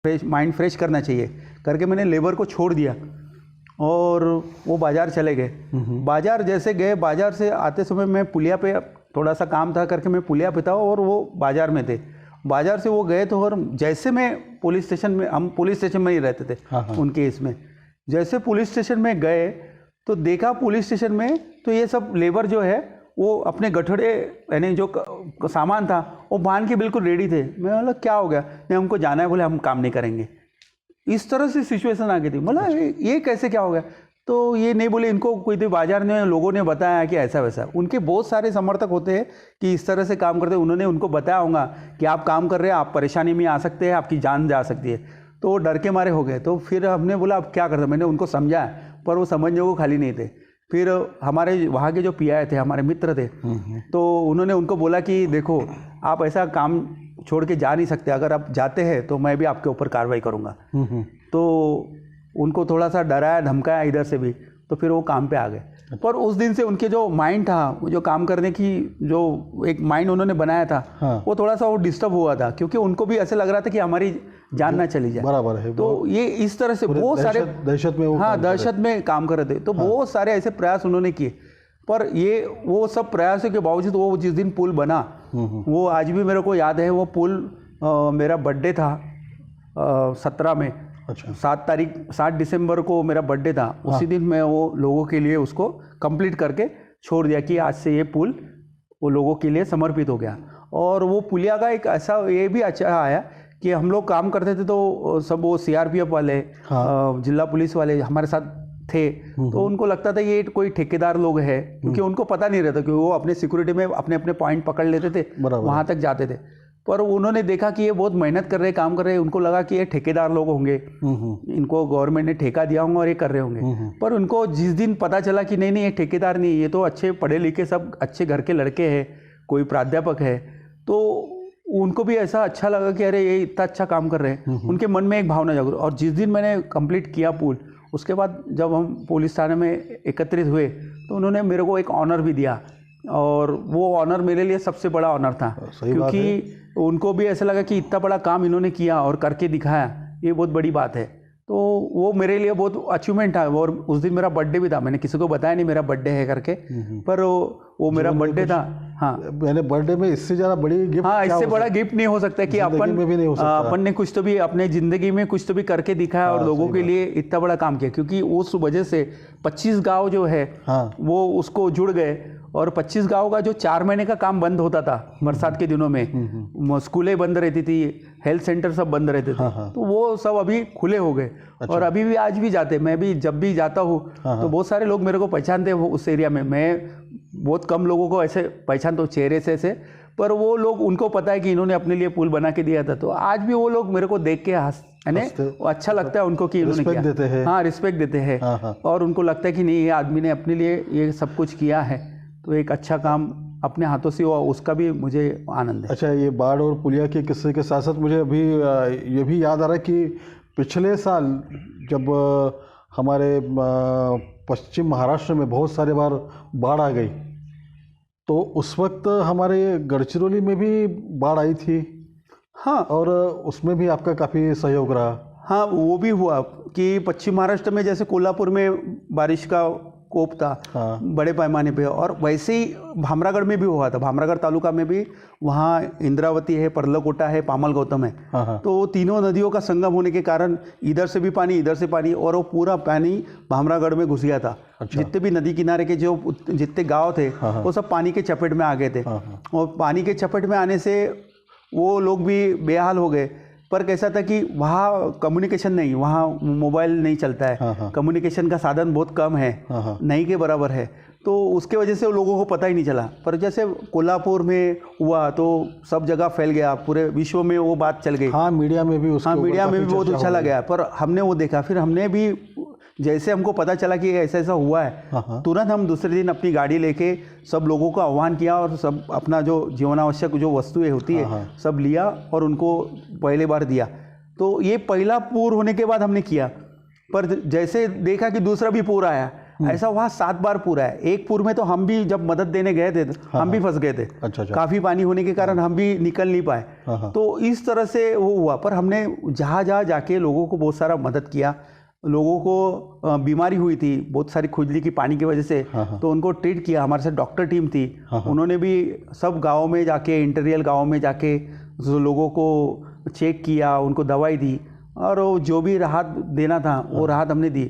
Mind fresh करना चाहिए करके मैंने लेबर को छोड़ दिया और वो बाज़ार चले गए। बाज़ार जैसे गए, बाज़ार से आते समय मैं पुलिया पे थोड़ा सा काम था करके मैं पुलिया पे था और वो बाज़ार में थे। बाज़ार से वो गए तो और जैसे मैं पुलिस स्टेशन में, हम पुलिस स्टेशन में ही रहते थे उनके इसमें, जैसे पुलिस स्टेशन में गए तो देखा पुलिस स्टेशन में तो ये सब लेबर जो है वो अपने गठड़े यानी जो सामान था वो बांध के बिल्कुल रेडी थे। मैं बोला क्या हो गया? नहीं हमको जाना है, बोले हम काम नहीं करेंगे। इस तरह से सिचुएशन आ गई थी। बोला ये कैसे क्या हो गया? तो ये नहीं बोले, इनको कोई तो बाजार में लोगों ने बताया कि ऐसा वैसा। उनके बहुत सारे समर्थक होते हैं कि इस तरह से काम करते हैं, उन्होंने उनको बताया होगा कि आप काम कर रहे हैं, आप परेशानी में आ सकते हैं, आपकी जान जा सकती है। तो वो डर के मारे हो गए। तो फिर हमने बोला अब क्या करते? मैंने उनको समझाया पर वो समझने को खाली नहीं थे। फिर हमारे वहाँ के जो पीआई थे, हमारे मित्र थे, तो उन्होंने उनको बोला कि देखो आप ऐसा काम छोड़ के जा नहीं सकते, अगर आप जाते हैं तो मैं भी आपके ऊपर कार्रवाई करूँगा। तो उनको थोड़ा सा डराया धमकाया इधर से भी, तो फिर वो काम पे आ गए। पर उस दिन से उनके जो माइंड था, जो काम करने की जो एक माइंड उन्होंने बनाया था, वो थोड़ा सा वो डिस्टर्ब हुआ था, क्योंकि उनको भी ऐसे लग रहा था कि हमारी जान ना चली जाए। बराबर है। तो ये इस तरह से बहुत सारे दहशत में दहशत में काम कर रहे थे। तो बहुत सारे ऐसे प्रयास उन्होंने किए, पर ये वो सब प्रयासों के बावजूद वो जिस दिन पुल बना, वो आज भी मेरे को याद है। वो पुल मेरा बर्थडे था 17 में, 7 दिसंबर को मेरा बर्थडे था। उसी दिन मैं वो लोगों के लिए उसको कंप्लीट करके छोड़ दिया कि आज से ये पुल वो लोगों के लिए समर्पित हो गया। और वो पुलिया का एक ऐसा ये भी अच्छा आया कि हम लोग काम करते थे तो सब वो सीआरपीएफ वाले, जिला पुलिस वाले हमारे साथ थे। तो उनको लगता था ये कोई ठेकेदार लोग है, क्योंकि उनको पता नहीं रहता कि वो अपने सिक्योरिटी में अपने अपने पॉइंट पकड़ लेते थे, वहाँ तक जाते थे। पर उन्होंने देखा कि ये बहुत मेहनत कर रहे, काम कर रहे हैं, उनको लगा कि ये ठेकेदार लोग होंगे, इनको गवर्नमेंट ने ठेका दिया होगा और ये कर रहे होंगे। पर उनको जिस दिन पता चला कि नहीं नहीं ये ठेकेदार नहीं, ये तो अच्छे पढ़े लिखे सब अच्छे घर के लड़के हैं, कोई प्राध्यापक है, तो उनको भी ऐसा अच्छा लगा कि अरे ये इतना अच्छा काम कर रहे हैं। उनके मन में एक भावना जागरूक। और जिस दिन मैंने कंप्लीट किया पुल, उसके बाद जब हम पुलिस थाने में एकत्रित हुए तो उन्होंने मेरे को एक ऑनर भी दिया, और वो ऑनर मेरे लिए सबसे बड़ा ऑनर था, क्योंकि उनको भी ऐसा लगा कि इतना बड़ा काम इन्होंने किया और करके दिखाया, ये बहुत बड़ी बात है। तो वो मेरे लिए बहुत अचीवमेंट था। और उस दिन मेरा बर्थडे भी था, मैंने किसी को बताया नहीं मेरा बर्थडे है करके, पर वो मेरा बर्थडे था। हाँ, मैंने बर्थडे में इससे ज़्यादा बड़ी गिफ्ट, हाँ इससे बड़ा गिफ्ट नहीं हो सकता कि अपन ने कुछ तो भी अपने ज़िंदगी में कुछ तो भी करके दिखाया और लोगों के लिए इतना बड़ा काम किया। क्योंकि उस वजह से 25 गाँव जो है वो उसको जुड़ गए, और 25 गाँव का जो 4 महीने का काम बंद होता था बरसात के दिनों में, स्कूलें बंद रहती थी, हेल्थ सेंटर सब बंद रहते थे, तो वो सब अभी खुले हो गए। और अभी भी आज भी जाते, मैं भी जब भी जाता हूँ तो बहुत सारे लोग मेरे को पहचानते हैं उस एरिया में। मैं बहुत कम लोगों को ऐसे पहचानता हूँ चेहरे से ऐसे, पर वो लोग, उनको पता है कि इन्होंने अपने लिए पुल बना के दिया था। तो आज भी वो लोग मेरे को देख के अच्छा लगता है उनको कि इन्होंने किया। देते हैं। हाँ, रिस्पेक्ट देते हैं। और उनको लगता है कि नहीं, ये आदमी ने अपने लिए ये सब कुछ किया है, तो एक अच्छा काम अपने हाथों से हुआ, उसका भी मुझे आनंद है। अच्छा, ये बाढ़ और पुलिया के किस्से के साथ साथ मुझे अभी ये भी याद आ रहा है कि पिछले साल जब हमारे पश्चिम महाराष्ट्र में बहुत सारे बार बाढ़ आ गई, तो उस वक्त हमारे गढ़चिरौली में भी बाढ़ आई थी। हाँ, और उसमें भी आपका काफ़ी सहयोग रहा। हाँ, वो भी हुआ कि पश्चिम महाराष्ट्र में जैसे कोल्हापुर में बारिश का कोप था बड़े पैमाने पे, और वैसे ही भामरागढ़ में भी हुआ था। भामरागढ़ तालुका में भी, वहाँ इंद्रावती है, पर्लकोटा है, पामल गौतम है, तो तीनों नदियों का संगम होने के कारण इधर से भी पानी, इधर से पानी, और वो पूरा पानी भामरागढ़ में घुस गया था। जितने भी नदी किनारे के जो जितने गाँव थे वो सब पानी के चपेट में आ गए थे। और पानी के चपेट में आने से वो लोग भी बेहाल हो गए। पर कैसा था कि वहाँ कम्युनिकेशन नहीं, वहाँ मोबाइल नहीं चलता है, कम्युनिकेशन का साधन बहुत कम है, नहीं के बराबर है, तो उसके वजह से लोगों को पता ही नहीं चला। पर जैसे कोल्हापुर में हुआ तो सब जगह फैल गया, पूरे विश्व में वो बात चल गई। हाँ, मीडिया में भी बहुत उछाला गया। पर हमने वो देखा, फिर हमने भी जैसे हमको पता चला कि ऐसा ऐसा हुआ है, तुरंत हम दूसरे दिन अपनी गाड़ी लेके सब लोगों को आह्वान किया, और सब अपना जो जीवनावश्यक जो वस्तुएं होती है सब लिया और उनको पहले बार दिया। तो ये पहला पूर होने के बाद हमने किया, पर जैसे देखा कि दूसरा भी पूर आया, ऐसा वहाँ 7 बार पूरा है। एक पूर में तो हम भी जब मदद देने गए थे हम भी फंस गए थे। अच्छा। काफ़ी पानी होने के कारण हम भी निकल नहीं पाए। तो इस तरह से वो हुआ। पर हमने जहाँ जहाँ जाके लोगों को बहुत सारा मदद किया। लोगों को बीमारी हुई थी बहुत सारी खुजली की पानी की वजह से, तो उनको ट्रीट किया। हमारे साथ डॉक्टर टीम थी, उन्होंने भी सब गाँव में जाके, इंटीरियर गाँव में जाके लोगों को चेक किया, उनको दवाई दी और वो जो भी राहत देना था वो राहत हमने दी।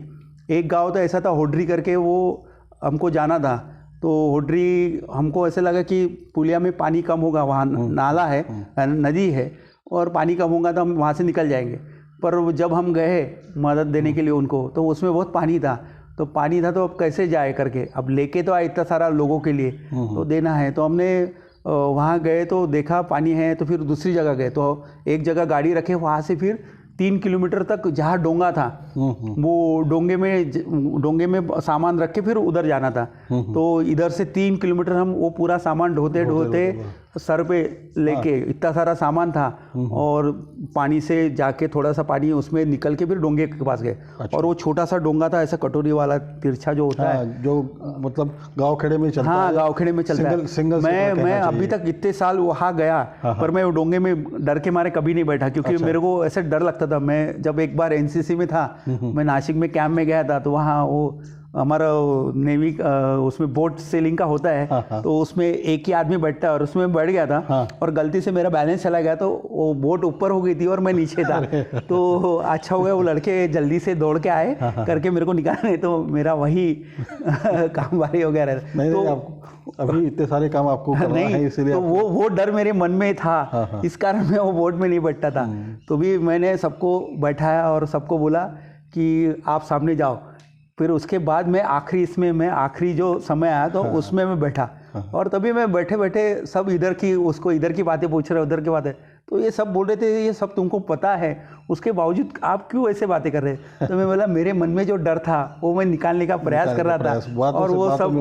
एक गांव तो ऐसा था होड्री करके, वो हमको जाना था। तो होड्री हमको ऐसे लगा कि पुलिया में पानी कम होगा, वहाँ नाला है, नदी है और पानी कम होगा तो हम वहाँ से निकल जाएंगे। पर जब हम गए मदद देने के लिए उनको, तो उसमें बहुत पानी था। तो पानी था तो अब कैसे जाए करके, अब लेके तो आए इतना सारा लोगों के लिए तो देना है। तो हमने वहाँ गए तो देखा पानी है, तो फिर दूसरी जगह गए। तो एक जगह गाड़ी रखे, वहाँ से फिर 3 किलोमीटर तक जहाँ डोंगा था वो डोंगे में सामान रख के फिर उधर जाना था। तो इधर से 3 किलोमीटर हम वो पूरा सामान ढोते ढोते सर पे लेके, इतना सारा सामान था और पानी से जाके थोड़ा सा पानी उसमें निकल के फिर डोंगे के पास गए। और वो छोटा सा डोंगा था ऐसा कटोरी वाला तिरछा जो होता है, जो मतलब गाँव खेड़े में चलता है। हाँ, गाँव खेड़े में चलता है। मैं अभी तक इतने साल वहाँ गया पर मैं वो डोंगे में डर के मारे कभी नहीं बैठा, क्योंकि मेरे को ऐसे डर लगता था। मैं जब एक बार एनसीसी में था, मैं नासिक में कैंप में गया था, तो वहाँ वो हमारा नेवी उसमें बोट सेलिंग का होता है। तो उसमें एक ही आदमी बैठता है और उसमें बैठ गया था और गलती से मेरा बैलेंस चला गया, तो वो बोट ऊपर हो गई थी और मैं नीचे था। तो अच्छा हो गया वो लड़के जल्दी से दौड़ के आए करके मेरे को निकालने, तो मेरा वही काम भारी हो गया रहता। तो अभी इतने सारे काम आपको करना है, इसलिए तो वो डर मेरे मन में था, इस कारण मैं वो बोट में नहीं बैठता था। तो भी मैंने सबको बैठाया और सबको बोला कि आप सामने जाओ। फिर उसके बाद मैं आखिरी जो समय आया तो उसमें मैं बैठा और तभी मैं बैठे बैठे सब इधर की बातें पूछ रहे, उधर की बातें। तो ये सब बोल रहे थे ये सब तुमको पता है, उसके बावजूद आप क्यों ऐसे बातें कर रहे हैं? तो मैं बोला मेरे मन में जो डर था वो मैं निकालने का प्रयास कर रहा था। और वो सब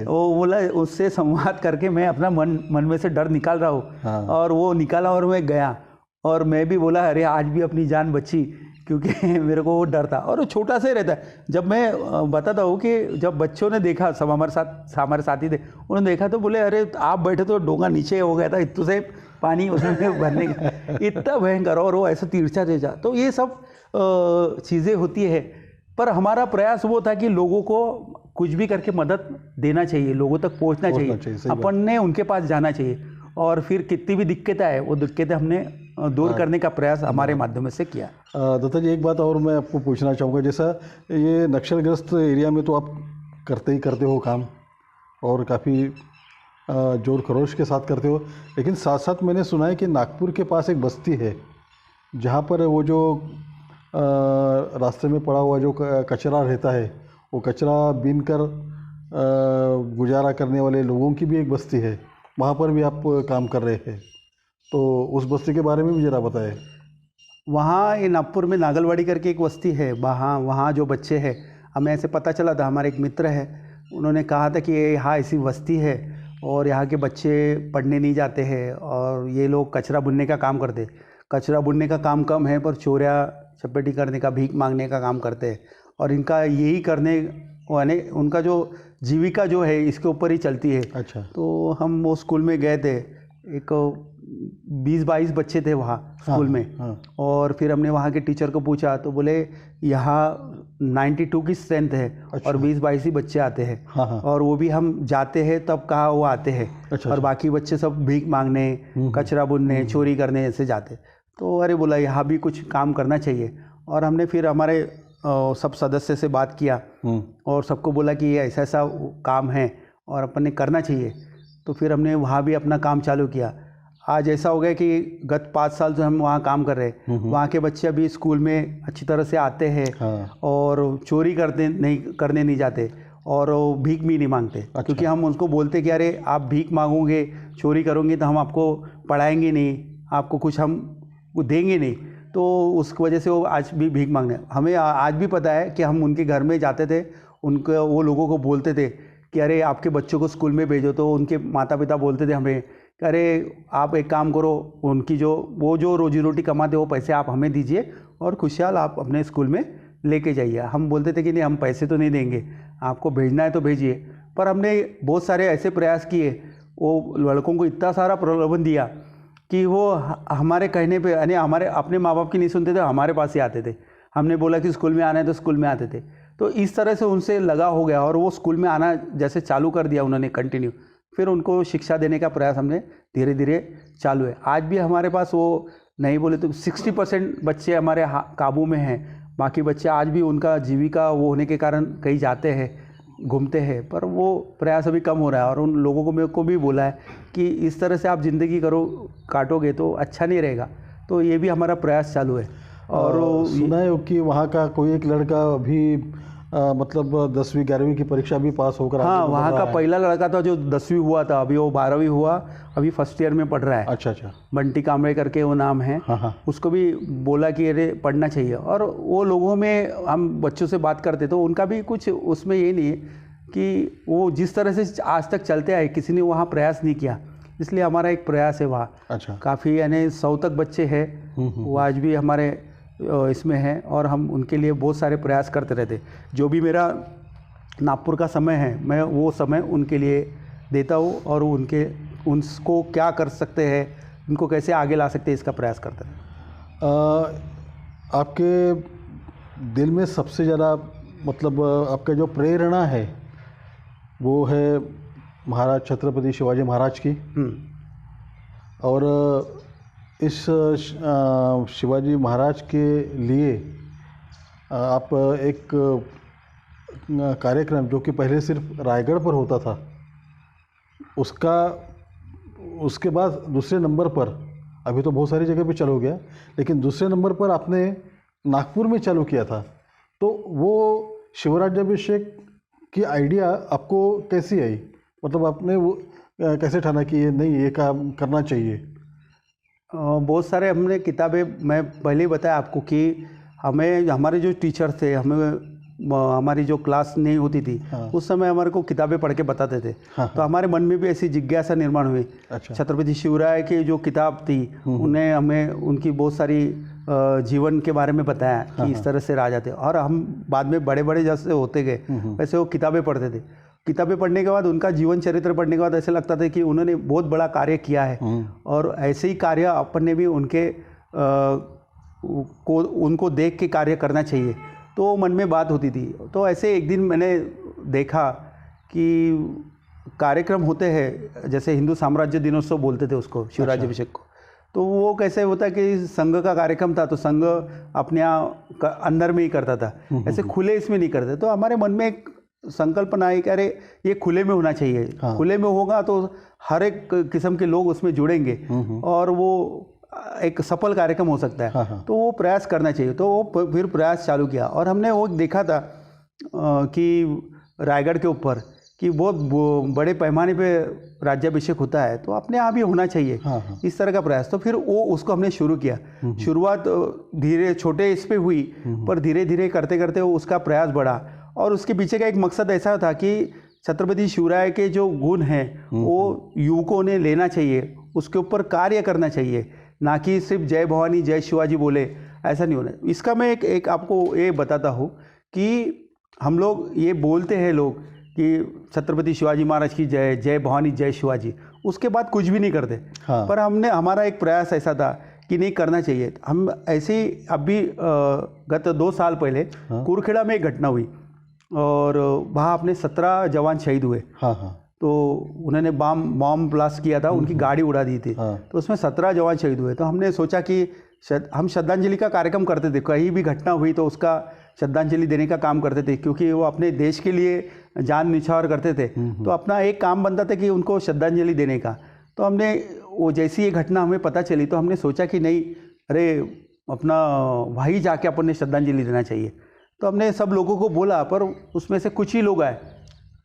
वो बोला उससे संवाद करके मैं अपना मन में से डर निकाल रहा हूँ। और वो निकाला और मैं गया और मैं भी बोला अरे आज भी अपनी जान बची, क्योंकि मेरे को वो डर था। और वो छोटा सा ही रहता है। जब मैं बताता हूँ कि जब बच्चों ने देखा, सब हमारे साथी थे, उन्होंने देखा तो बोले अरे आप बैठे तो डोंगा नीचे हो गया था, इतने से पानी उसमें भरने का, इतना भयंकर और वो ऐसा तिरछा। तो ये सब चीज़ें होती है। पर हमारा प्रयास वो था कि लोगों को कुछ भी करके मदद देना चाहिए, लोगों तक पहुँचना चाहिए, अपन ने उनके पास जाना चाहिए। और फिर कितनी भी दिक्कतें आए वो दिक्कतें हमने दूर करने का प्रयास हमारे माध्यम से किया। दत्ता जी, एक बात और मैं आपको पूछना चाहूँगा, जैसा ये नक्सलग्रस्त एरिया में तो आप करते हो काम और काफ़ी जोर खरोश के साथ करते हो, लेकिन साथ साथ मैंने सुना है कि नागपुर के पास एक बस्ती है जहाँ पर वो जो रास्ते में पड़ा हुआ जो कचरा रहता है, वो कचरा बीन कर गुजारा करने वाले लोगों की भी एक बस्ती है, वहाँ पर भी आप काम कर रहे हैं। तो उस बस्ती के बारे में भी ज़रा बताएं। वहाँ ये नागपुर में नागलवाड़ी करके एक बस्ती है, वहाँ जो बच्चे हैं, हमें ऐसे पता चला था, हमारे एक मित्र है, उन्होंने कहा था कि यहाँ ऐसी बस्ती है और यहाँ के बच्चे पढ़ने नहीं जाते हैं और ये लोग कचरा बुनने का काम करते। कचरा बुनने का काम कम है पर चोरिया चपेटी करने का, भीख मांगने का काम करते हैं। और इनका यही करने यानी उनका जो जीविका जो है इसके ऊपर ही चलती है। अच्छा। तो हम वो स्कूल में गए थे, एक 20-22 बच्चे थे वहाँ स्कूल में। और फिर हमने वहाँ के टीचर को पूछा तो बोले यहाँ 92 की स्ट्रेंथ है। अच्छा। और 20-22 ही बच्चे आते हैं। और वो भी हम जाते हैं तब कहाँ वो आते हैं। अच्छा। और बाकी बच्चे सब भीख मांगने, कचरा बुनने, चोरी करने ऐसे जाते। तो अरे बोला यहाँ भी कुछ काम करना चाहिए। और हमने फिर हमारे सब सदस्य से बात किया और सबको बोला कि ये ऐसा ऐसा काम है और अपन ने करना चाहिए। तो फिर हमने वहाँ भी अपना काम चालू किया। आज ऐसा हो गया कि गत 5 साल से हम वहाँ काम कर रहे हैं। वहाँ के बच्चे अभी स्कूल में अच्छी तरह से आते हैं। और चोरी करने नहीं जाते और भीख भी नहीं मांगते। अच्छा। क्योंकि हम उनको बोलते कि अरे आप भीख मांगोगे, चोरी करोगे तो हम आपको पढ़ाएंगे नहीं, आपको कुछ हम देंगे नहीं। तो उस वजह से वो आज भी भीख मांगने। हमें आज भी पता है कि हम उनके घर में जाते थे, वो लोगों को बोलते थे कि अरे आपके बच्चों को स्कूल में भेजो। तो उनके माता पिता बोलते थे हमें कि अरे आप एक काम करो, उनकी वो जो रोजी रोटी कमाते वो पैसे आप हमें दीजिए और खुशहाल आप अपने स्कूल में लेके जाइए। हम बोलते थे कि नहीं, हम पैसे तो नहीं देंगे, आपको भेजना है तो भेजिए। पर हमने बहुत सारे ऐसे प्रयास किए, वो लड़कों को इतना सारा प्रलोभन दिया कि वो हमारे कहने पे, यानी हमारे अपने माँ बाप की नहीं सुनते थे, हमारे पास ही आते थे। हमने बोला कि स्कूल में आना है तो स्कूल में आते थे। तो इस तरह से उनसे लगा हो गया और वो स्कूल में आना जैसे चालू कर दिया उन्होंने कंटिन्यू। फिर उनको शिक्षा देने का प्रयास हमने धीरे धीरे चालू है। आज भी हमारे पास वो नहीं बोले तो 60% बच्चे हमारे काबू में हैं। बाकी बच्चे आज भी उनका जीविका वो होने के कारण कहीं जाते हैं, घूमते हैं, पर वो प्रयास अभी कम हो रहा है। और उन लोगों को मेरे को भी बोला है कि इस तरह से आप ज़िंदगी काटोगे तो अच्छा नहीं रहेगा। तो ये भी हमारा प्रयास चालू है। और सुना है कि वहाँ का कोई एक लड़का भी मतलब 10वीं 11वीं की परीक्षा भी पास होकर हाँ, वहाँ का पहला लड़का था जो 10वीं हुआ था, अभी वो 12वीं हुआ, अभी फर्स्ट ईयर में पढ़ रहा है। अच्छा अच्छा। बंटी कामरे करके वो नाम है। हाँ हाँ। उसको भी बोला कि अरे पढ़ना चाहिए। और वो लोगों में हम बच्चों से बात करते तो उनका भी कुछ उसमें ये नहीं है कि वो जिस तरह से आज तक चलते आए किसी ने वहाँ प्रयास नहीं किया, इसलिए हमारा एक प्रयास है वहाँ। अच्छा। काफ़ी यानी 100 तक बच्चे हैं वो आज भी हमारे इसमें है और हम उनके लिए बहुत सारे प्रयास करते रहते। जो भी मेरा नागपुर का समय है मैं वो समय उनके लिए देता हूँ और उनको क्या कर सकते हैं, उनको कैसे आगे ला सकते हैं, इसका प्रयास करते हैं। आपके दिल में सबसे ज़्यादा मतलब आपका जो प्रेरणा है वो है महाराज छत्रपति शिवाजी महाराज की। और इस शिवाजी महाराज के लिए आप एक कार्यक्रम जो कि पहले सिर्फ रायगढ़ पर होता था, उसके बाद दूसरे नंबर पर, अभी तो बहुत सारी जगह पे चालू हो गया, लेकिन दूसरे नंबर पर आपने नागपुर में चालू किया था। तो वो शिवराज्याभिषेक की आइडिया आपको कैसी आई? मतलब आपने वो कैसे ठाना कि ये नहीं, ये काम करना चाहिए? बहुत सारे हमने किताबें, मैं पहले ही बताया आपको कि हमें हमारे जो टीचर थे, हमारी जो क्लास नहीं होती थी उस समय हमारे को किताबें पढ़ के बताते थे। तो हमारे मन में भी ऐसी जिज्ञासा निर्माण हुई। अच्छा। छत्रपति शिवराय की जो किताब थी उन्हें हमें उनकी बहुत सारी जीवन के बारे में बताया कि इस तरह से राजा थे। और हम बाद में बड़े बड़े जैसे होते गए वैसे वो किताबें पढ़ते थे। किताबें पढ़ने के बाद, उनका जीवन चरित्र पढ़ने के बाद ऐसे लगता था कि उन्होंने बहुत बड़ा कार्य किया है और ऐसे ही कार्य अपन ने भी उनको देख के कार्य करना चाहिए। तो मन में बात होती थी। तो ऐसे एक दिन मैंने देखा कि कार्यक्रम होते हैं, जैसे हिंदू साम्राज्य दिनोत्सव बोलते थे उसको, शिवराज्याभिषेक को। तो वो कैसे होता कि संघ का कार्यक्रम था तो संघ अपने यहाँ अंदर में ही करता था, ऐसे खुले इसमें नहीं करते। तो हमारे मन में एक संकल्पना है कि अरे ये खुले में होना चाहिए। खुले में होगा तो हर एक किस्म के लोग उसमें जुड़ेंगे और वो एक सफल कार्यक्रम हो सकता है। तो वो प्रयास करना चाहिए। तो वो फिर प्रयास चालू किया और हमने वो देखा था कि रायगढ़ के ऊपर कि बहुत बड़े पैमाने पे राज्याभिषेक होता है, तो अपने आप ही होना चाहिए इस तरह का प्रयास। तो फिर वो उसको हमने शुरू किया। शुरुआत धीरे छोटे इस पे हुई, पर धीरे धीरे करते करते उसका प्रयास बढ़ा। और उसके पीछे का एक मकसद ऐसा था कि छत्रपति शिवराय के जो गुण हैं वो युवकों ने लेना चाहिए, उसके ऊपर कार्य करना चाहिए, ना कि सिर्फ जय भवानी जय शिवाजी बोले, ऐसा नहीं होना। इसका मैं एक आपको ये बताता हूँ कि हम लोग ये बोलते हैं लोग कि छत्रपति शिवाजी महाराज की जय, जय भवानी जय शिवाजी, उसके बाद कुछ भी नहीं करते। पर हमारा एक प्रयास ऐसा था कि नहीं, करना चाहिए। हम ऐसे ही अभी गत 2 साल पहले कुरखेड़ा में एक घटना हुई और वहाँ अपने 17 जवान शहीद हुए। तो उन्होंने बॉम्ब ब्लास्ट किया था, उनकी गाड़ी उड़ा दी थी। तो उसमें 17 जवान शहीद हुए। तो हमने सोचा कि हम श्रद्धांजलि का कार्यक्रम करते थे, कहीं भी घटना हुई तो उसका श्रद्धांजलि देने का काम करते थे, क्योंकि वो अपने देश के लिए जान न्यौछावर करते थे। तो अपना एक काम बनता था कि उनको श्रद्धांजलि देने का। तो हमने वो जैसी ये घटना हमें पता चली तो हमने सोचा कि नहीं, अरे अपना वहीं जाके अपन ने श्रद्धांजलि देना चाहिए। तो हमने सब लोगों को बोला, पर उसमें से कुछ ही लोग आए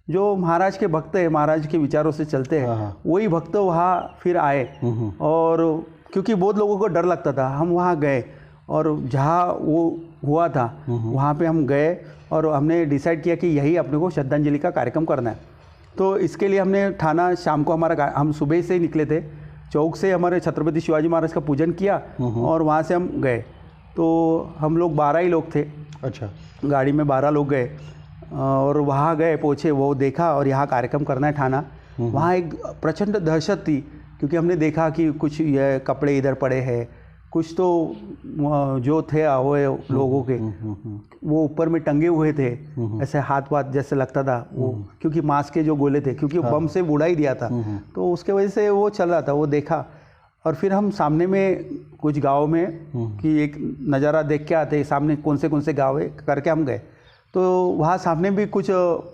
जो महाराज के भक्त हैं, महाराज के विचारों से चलते हैं, वही भक्त वहाँ फिर आए। और क्योंकि बहुत लोगों को डर लगता था, हम वहाँ गए और जहाँ वो हुआ था वहाँ पे हम गए और हमने डिसाइड किया कि यही अपने को श्रद्धांजलि का कार्यक्रम करना है। तो इसके लिए हमने ठाना, शाम को हम सुबह से ही निकले थे, चौक से हमारे छत्रपति शिवाजी महाराज का पूजन किया और वहाँ से हम गए। तो हम लोग 12 ही लोग थे। अच्छा। गाड़ी में 12 लोग गए और वहाँ गए, पहुँचे, वो देखा और यहाँ कार्यक्रम करना है ठाना। वहाँ एक प्रचंड दहशत थी, क्योंकि हमने देखा कि कुछ ये कपड़े इधर पड़े हैं, कुछ तो जो थे वो लोगों के वो ऊपर में टंगे हुए थे, ऐसे हाथ वाथ जैसे लगता था वो, क्योंकि मास्क के जो गोले थे, क्योंकि बम से उड़ा ही दिया था, तो उसके वजह से वो चल रहा था, वो देखा। और फिर हम सामने में कुछ गाँव में कि एक नज़ारा देख के आते, सामने कौन से गाँव है करके हम गए, तो वहाँ सामने भी कुछ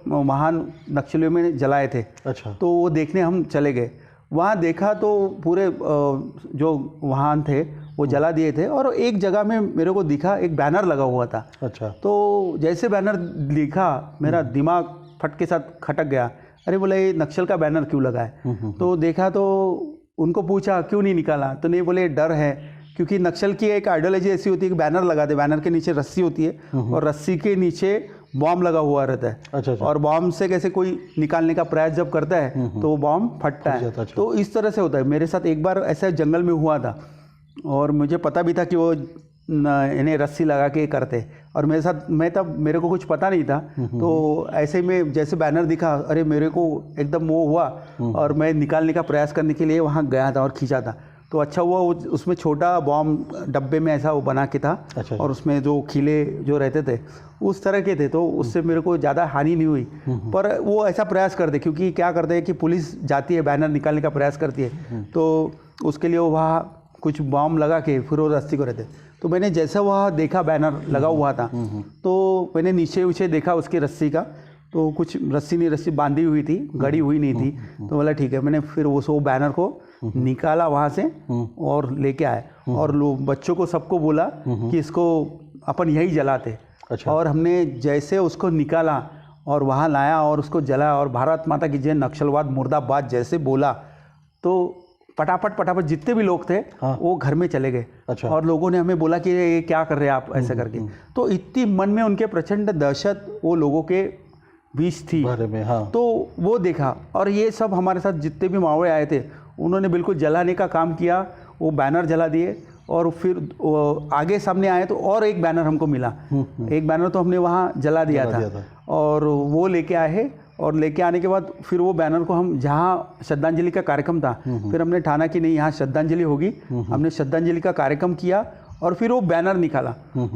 महान नक्सलियों में जलाए थे। अच्छा। तो वो देखने हम चले गए, वहाँ देखा तो पूरे जो वाहन थे वो जला दिए थे, और एक जगह में मेरे को दिखा एक बैनर लगा हुआ था। अच्छा। तो जैसे बैनर दिखा मेरा दिमाग फट के साथ खटक गया, अरे बोले ये नक्सल का बैनर क्यों लगा है? तो देखा तो उनको पूछा क्यों नहीं निकाला, तो नहीं, बोले डर है, क्योंकि नक्सल की एक आइडियोलॉजी ऐसी होती है कि बैनर लगा दे, बैनर के नीचे रस्सी होती है और रस्सी के नीचे बॉम्ब लगा हुआ रहता है। अच्छा। और बॉम्ब से कैसे कोई निकालने का प्रयास जब करता है तो वो बॉम्ब फटता है। अच्छा। तो इस तरह से होता है। मेरे साथ एक बार ऐसा जंगल में हुआ था, और मुझे पता भी था कि वो इन्हें रस्सी लगा के करते, और मेरे साथ मेरे को कुछ पता नहीं था। तो ऐसे में जैसे बैनर दिखा, अरे मेरे को एकदम वो हुआ, और मैं निकालने का प्रयास करने के लिए वहाँ गया था और खींचा था। तो अच्छा हुआ उसमें छोटा बॉम्ब डब्बे में ऐसा वो बना के था। अच्छा। और उसमें जो खिले जो रहते थे उस तरह के थे, तो उससे मेरे को ज़्यादा हानि नहीं हुई। पर वो ऐसा प्रयास करते, क्योंकि क्या करते हैं कि पुलिस जाती है, बैनर निकालने का प्रयास करती है, तो उसके लिए वो वहाँ कुछ बॉम्ब लगा के फिर वो रस्सी को रहते। तो मैंने जैसा वहाँ देखा बैनर लगा हुआ था, तो मैंने नीचे देखा उसकी रस्सी का, तो कुछ रस्सी बांधी हुई थी, गड़ी हुई नहीं थी। तो बोला ठीक है, मैंने फिर वो बैनर को निकाला वहाँ से और लेके आए, और बच्चों को सबको बोला कि इसको अपन यही जलाते। अच्छा। और हमने जैसे उसको निकाला और वहाँ लाया और उसको जलाया, और भारत माता की जय, नक्सलवाद मुर्दाबाद जैसे बोला, तो फटाफट जितने भी लोग थे वो घर में चले गए। अच्छा। और लोगों ने हमें बोला कि ये क्या कर रहे हैं आप, ऐसे करके। तो इतनी मन में उनके प्रचंड दहशत वो लोगों के बीच थी बारे में। हाँ। तो वो देखा, और ये सब हमारे साथ जितने भी मावड़े आए थे उन्होंने बिल्कुल जलाने का काम किया, वो बैनर जला दिए। और फिर आगे सामने आए तो और एक बैनर हमको मिला, एक बैनर तो हमने वहाँ जला दिया था। और वो लेके आए, और लेके आने के बाद फिर वो बैनर को हम, जहाँ श्रद्धांजलि का कार्यक्रम था, फिर हमने ठाना कि नहीं यहाँ श्रद्धांजलि होगी, हमने श्रद्धांजलि का कार्यक्रम किया, और फिर वो बैनर निकाला।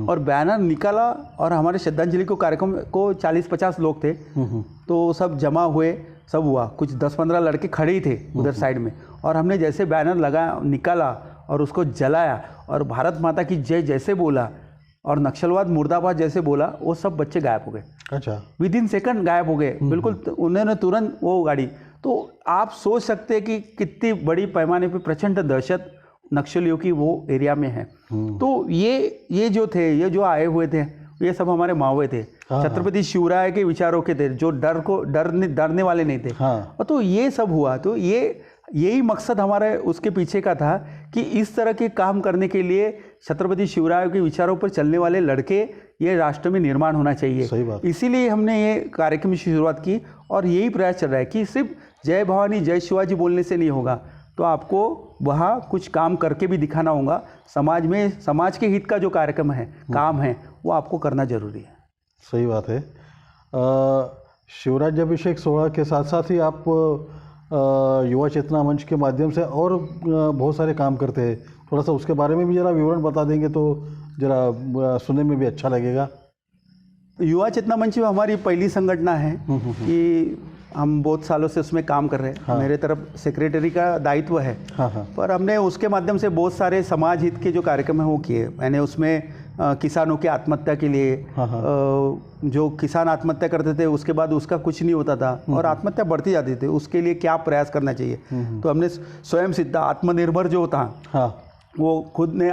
और बैनर निकाला, और हमारे श्रद्धांजलि को कार्यक्रम को 40-50 लोग थे, तो सब जमा हुए, सब हुआ, कुछ 10-15 लड़के खड़े ही थे उधर साइड में, और हमने जैसे बैनर लगाया, निकाला और उसको जलाया, और भारत माता की जय जैसे बोला और नक्सलवाद मुर्दाबाद जैसे बोला, वो सब बच्चे गायब हो गए। अच्छा। विदिन सेकंड गायब हो गए बिल्कुल। उन्होंने तुरंत वो गाड़ी, तो आप सोच सकते हैं कि कितनी बड़ी पैमाने पे प्रचंड दहशत नक्सलियों की वो एरिया में है। तो ये जो थे, ये जो आए हुए थे, ये सब हमारे मावड़े थे, छत्रपति शिवराय के विचारों के थे, जो डरने वाले नहीं थे। हाँ। तो ये सब हुआ, तो यही मकसद हमारे उसके पीछे का था कि इस तरह के काम करने के लिए छत्रपति शिवराय के विचारों पर चलने वाले लड़के ये राष्ट्र में निर्माण होना चाहिए। सही बात। इसीलिए हमने ये कार्यक्रम की शुरुआत की, और यही प्रयास चल रहा है कि सिर्फ जय भवानी जय शिवाजी बोलने से नहीं होगा, तो आपको वहाँ कुछ काम करके भी दिखाना होगा। समाज में, समाज के हित का जो कार्यक्रम है, काम है, वो आपको करना जरूरी है। सही बात है। शिवराज्याभिषेक सोहळा के साथ साथ ही आप युवा चेतना मंच के माध्यम से और बहुत सारे काम करते हैं, थोड़ा सा उसके बारे में भी ज़रा विवरण बता देंगे तो ज़रा सुनने में भी अच्छा लगेगा। युवा चेतना मंच हमारी पहली संगठना है कि हम बहुत सालों से उसमें काम कर रहे हैं। हाँ। मेरे तरफ सेक्रेटरी का दायित्व है। हाँ। पर हमने उसके माध्यम से बहुत सारे समाज हित के जो कार्यक्रम हैं वो किए। मैंने उसमें किसानों की आत्महत्या के लिए, जो किसान आत्महत्या करते थे उसके बाद उसका कुछ नहीं होता था और आत्महत्या बढ़ती जाती थी, उसके लिए क्या प्रयास करना चाहिए। तो हमने स्वयं सिद्धा आत्मनिर्भर जो था, वो खुद ने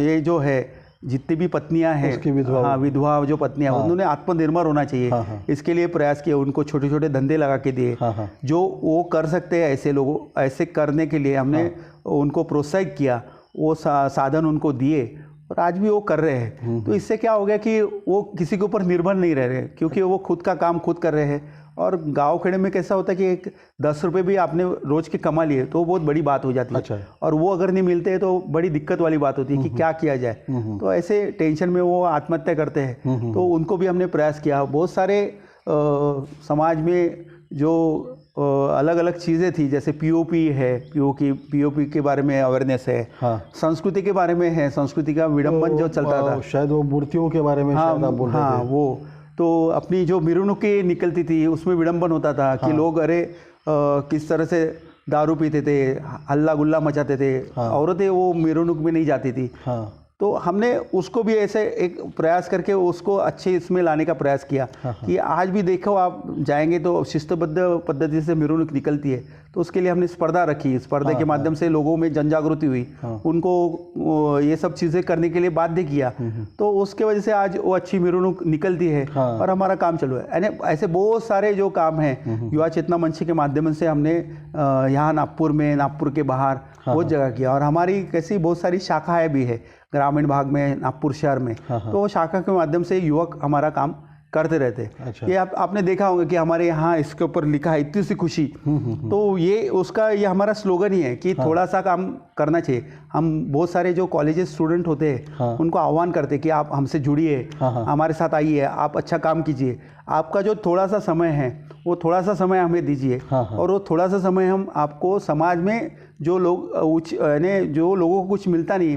ये जो है जितनी भी पत्नियां हैं, विधवा जो पत्नियां, उन्होंने आत्मनिर्भर होना चाहिए, इसके लिए प्रयास किए। उनको छोटे छोटे धंधे लगा के दिए, जो वो कर सकते हैं ऐसे लोगों, ऐसे करने के लिए हमने उनको प्रोत्साहित किया, वो साधन उनको दिए और आज भी वो कर रहे हैं। तो इससे क्या हो गया कि वो किसी के ऊपर निर्भर नहीं रह रहे, क्योंकि वो खुद का काम खुद कर रहे हैं। और गांव खेड़े में कैसा होता है कि एक 10 रुपये भी आपने रोज के कमा लिए तो बहुत बड़ी बात हो जाती है। अच्छा है। और वो अगर नहीं मिलते तो बड़ी दिक्कत वाली बात होती है कि क्या किया जाए। तो ऐसे टेंशन में वो आत्महत्या करते हैं। तो उनको भी हमने प्रयास किया। बहुत सारे समाज में जो अलग अलग चीज़ें थी, जैसे पीओपी है, पीओपी के बारे में अवेयरनेस है। हाँ। संस्कृति के बारे में है, संस्कृति का विडंबन जो चलता था, शायद वो मूर्तियों के बारे में शायद आप बोल रहे थे। वो तो अपनी जो मिरुनुकें निकलती थी उसमें विडंबन होता था कि लोग किस तरह से दारू पीते थे, हल्ला गुल्ला मचाते थे। औरतें वो मिरुनुक में नहीं जाती थी। तो हमने उसको भी ऐसे एक प्रयास करके उसको अच्छे इसमें लाने का प्रयास किया कि आज भी देखो आप जाएंगे तो शिस्तबद्ध पद्धति से मिरुनुक निकलती है। तो उसके लिए हमने स्पर्धा रखी, स्पर्धा के माध्यम से लोगों में जन जागृति हुई, उनको ये सब चीज़ें करने के लिए बाध्य किया। तो उसके वजह से आज वो अच्छी मिरुनुक निकलती है और हमारा काम चालू है। यानी ऐसे बहुत सारे जो काम हैं युवा चेतना मंच के माध्यम से हमने यहाँ नागपुर के बाहर बहुत जगह किया। और हमारी कैसी बहुत सारी शाखाएँ भी है ग्रामीण भाग में, नागपुर शहर में। तो वो शाखा के माध्यम से युवक हमारा काम करते रहते। अच्छा। ये आपने देखा होगा कि हमारे यहाँ इसके ऊपर लिखा है इतनी सी खुशी। तो ये हमारा स्लोगन ही है कि थोड़ा सा काम करना चाहिए। हम बहुत सारे जो कॉलेजेस स्टूडेंट होते हैं उनको आह्वान करते हैं कि आप हमसे जुड़िए, हमारे साथ आइए, आप अच्छा काम कीजिए। आपका जो थोड़ा सा समय है वो थोड़ा सा समय हमें दीजिए और वो थोड़ा सा समय हम आपको समाज में जो लोग यानी जो लोगों को कुछ मिलता नहीं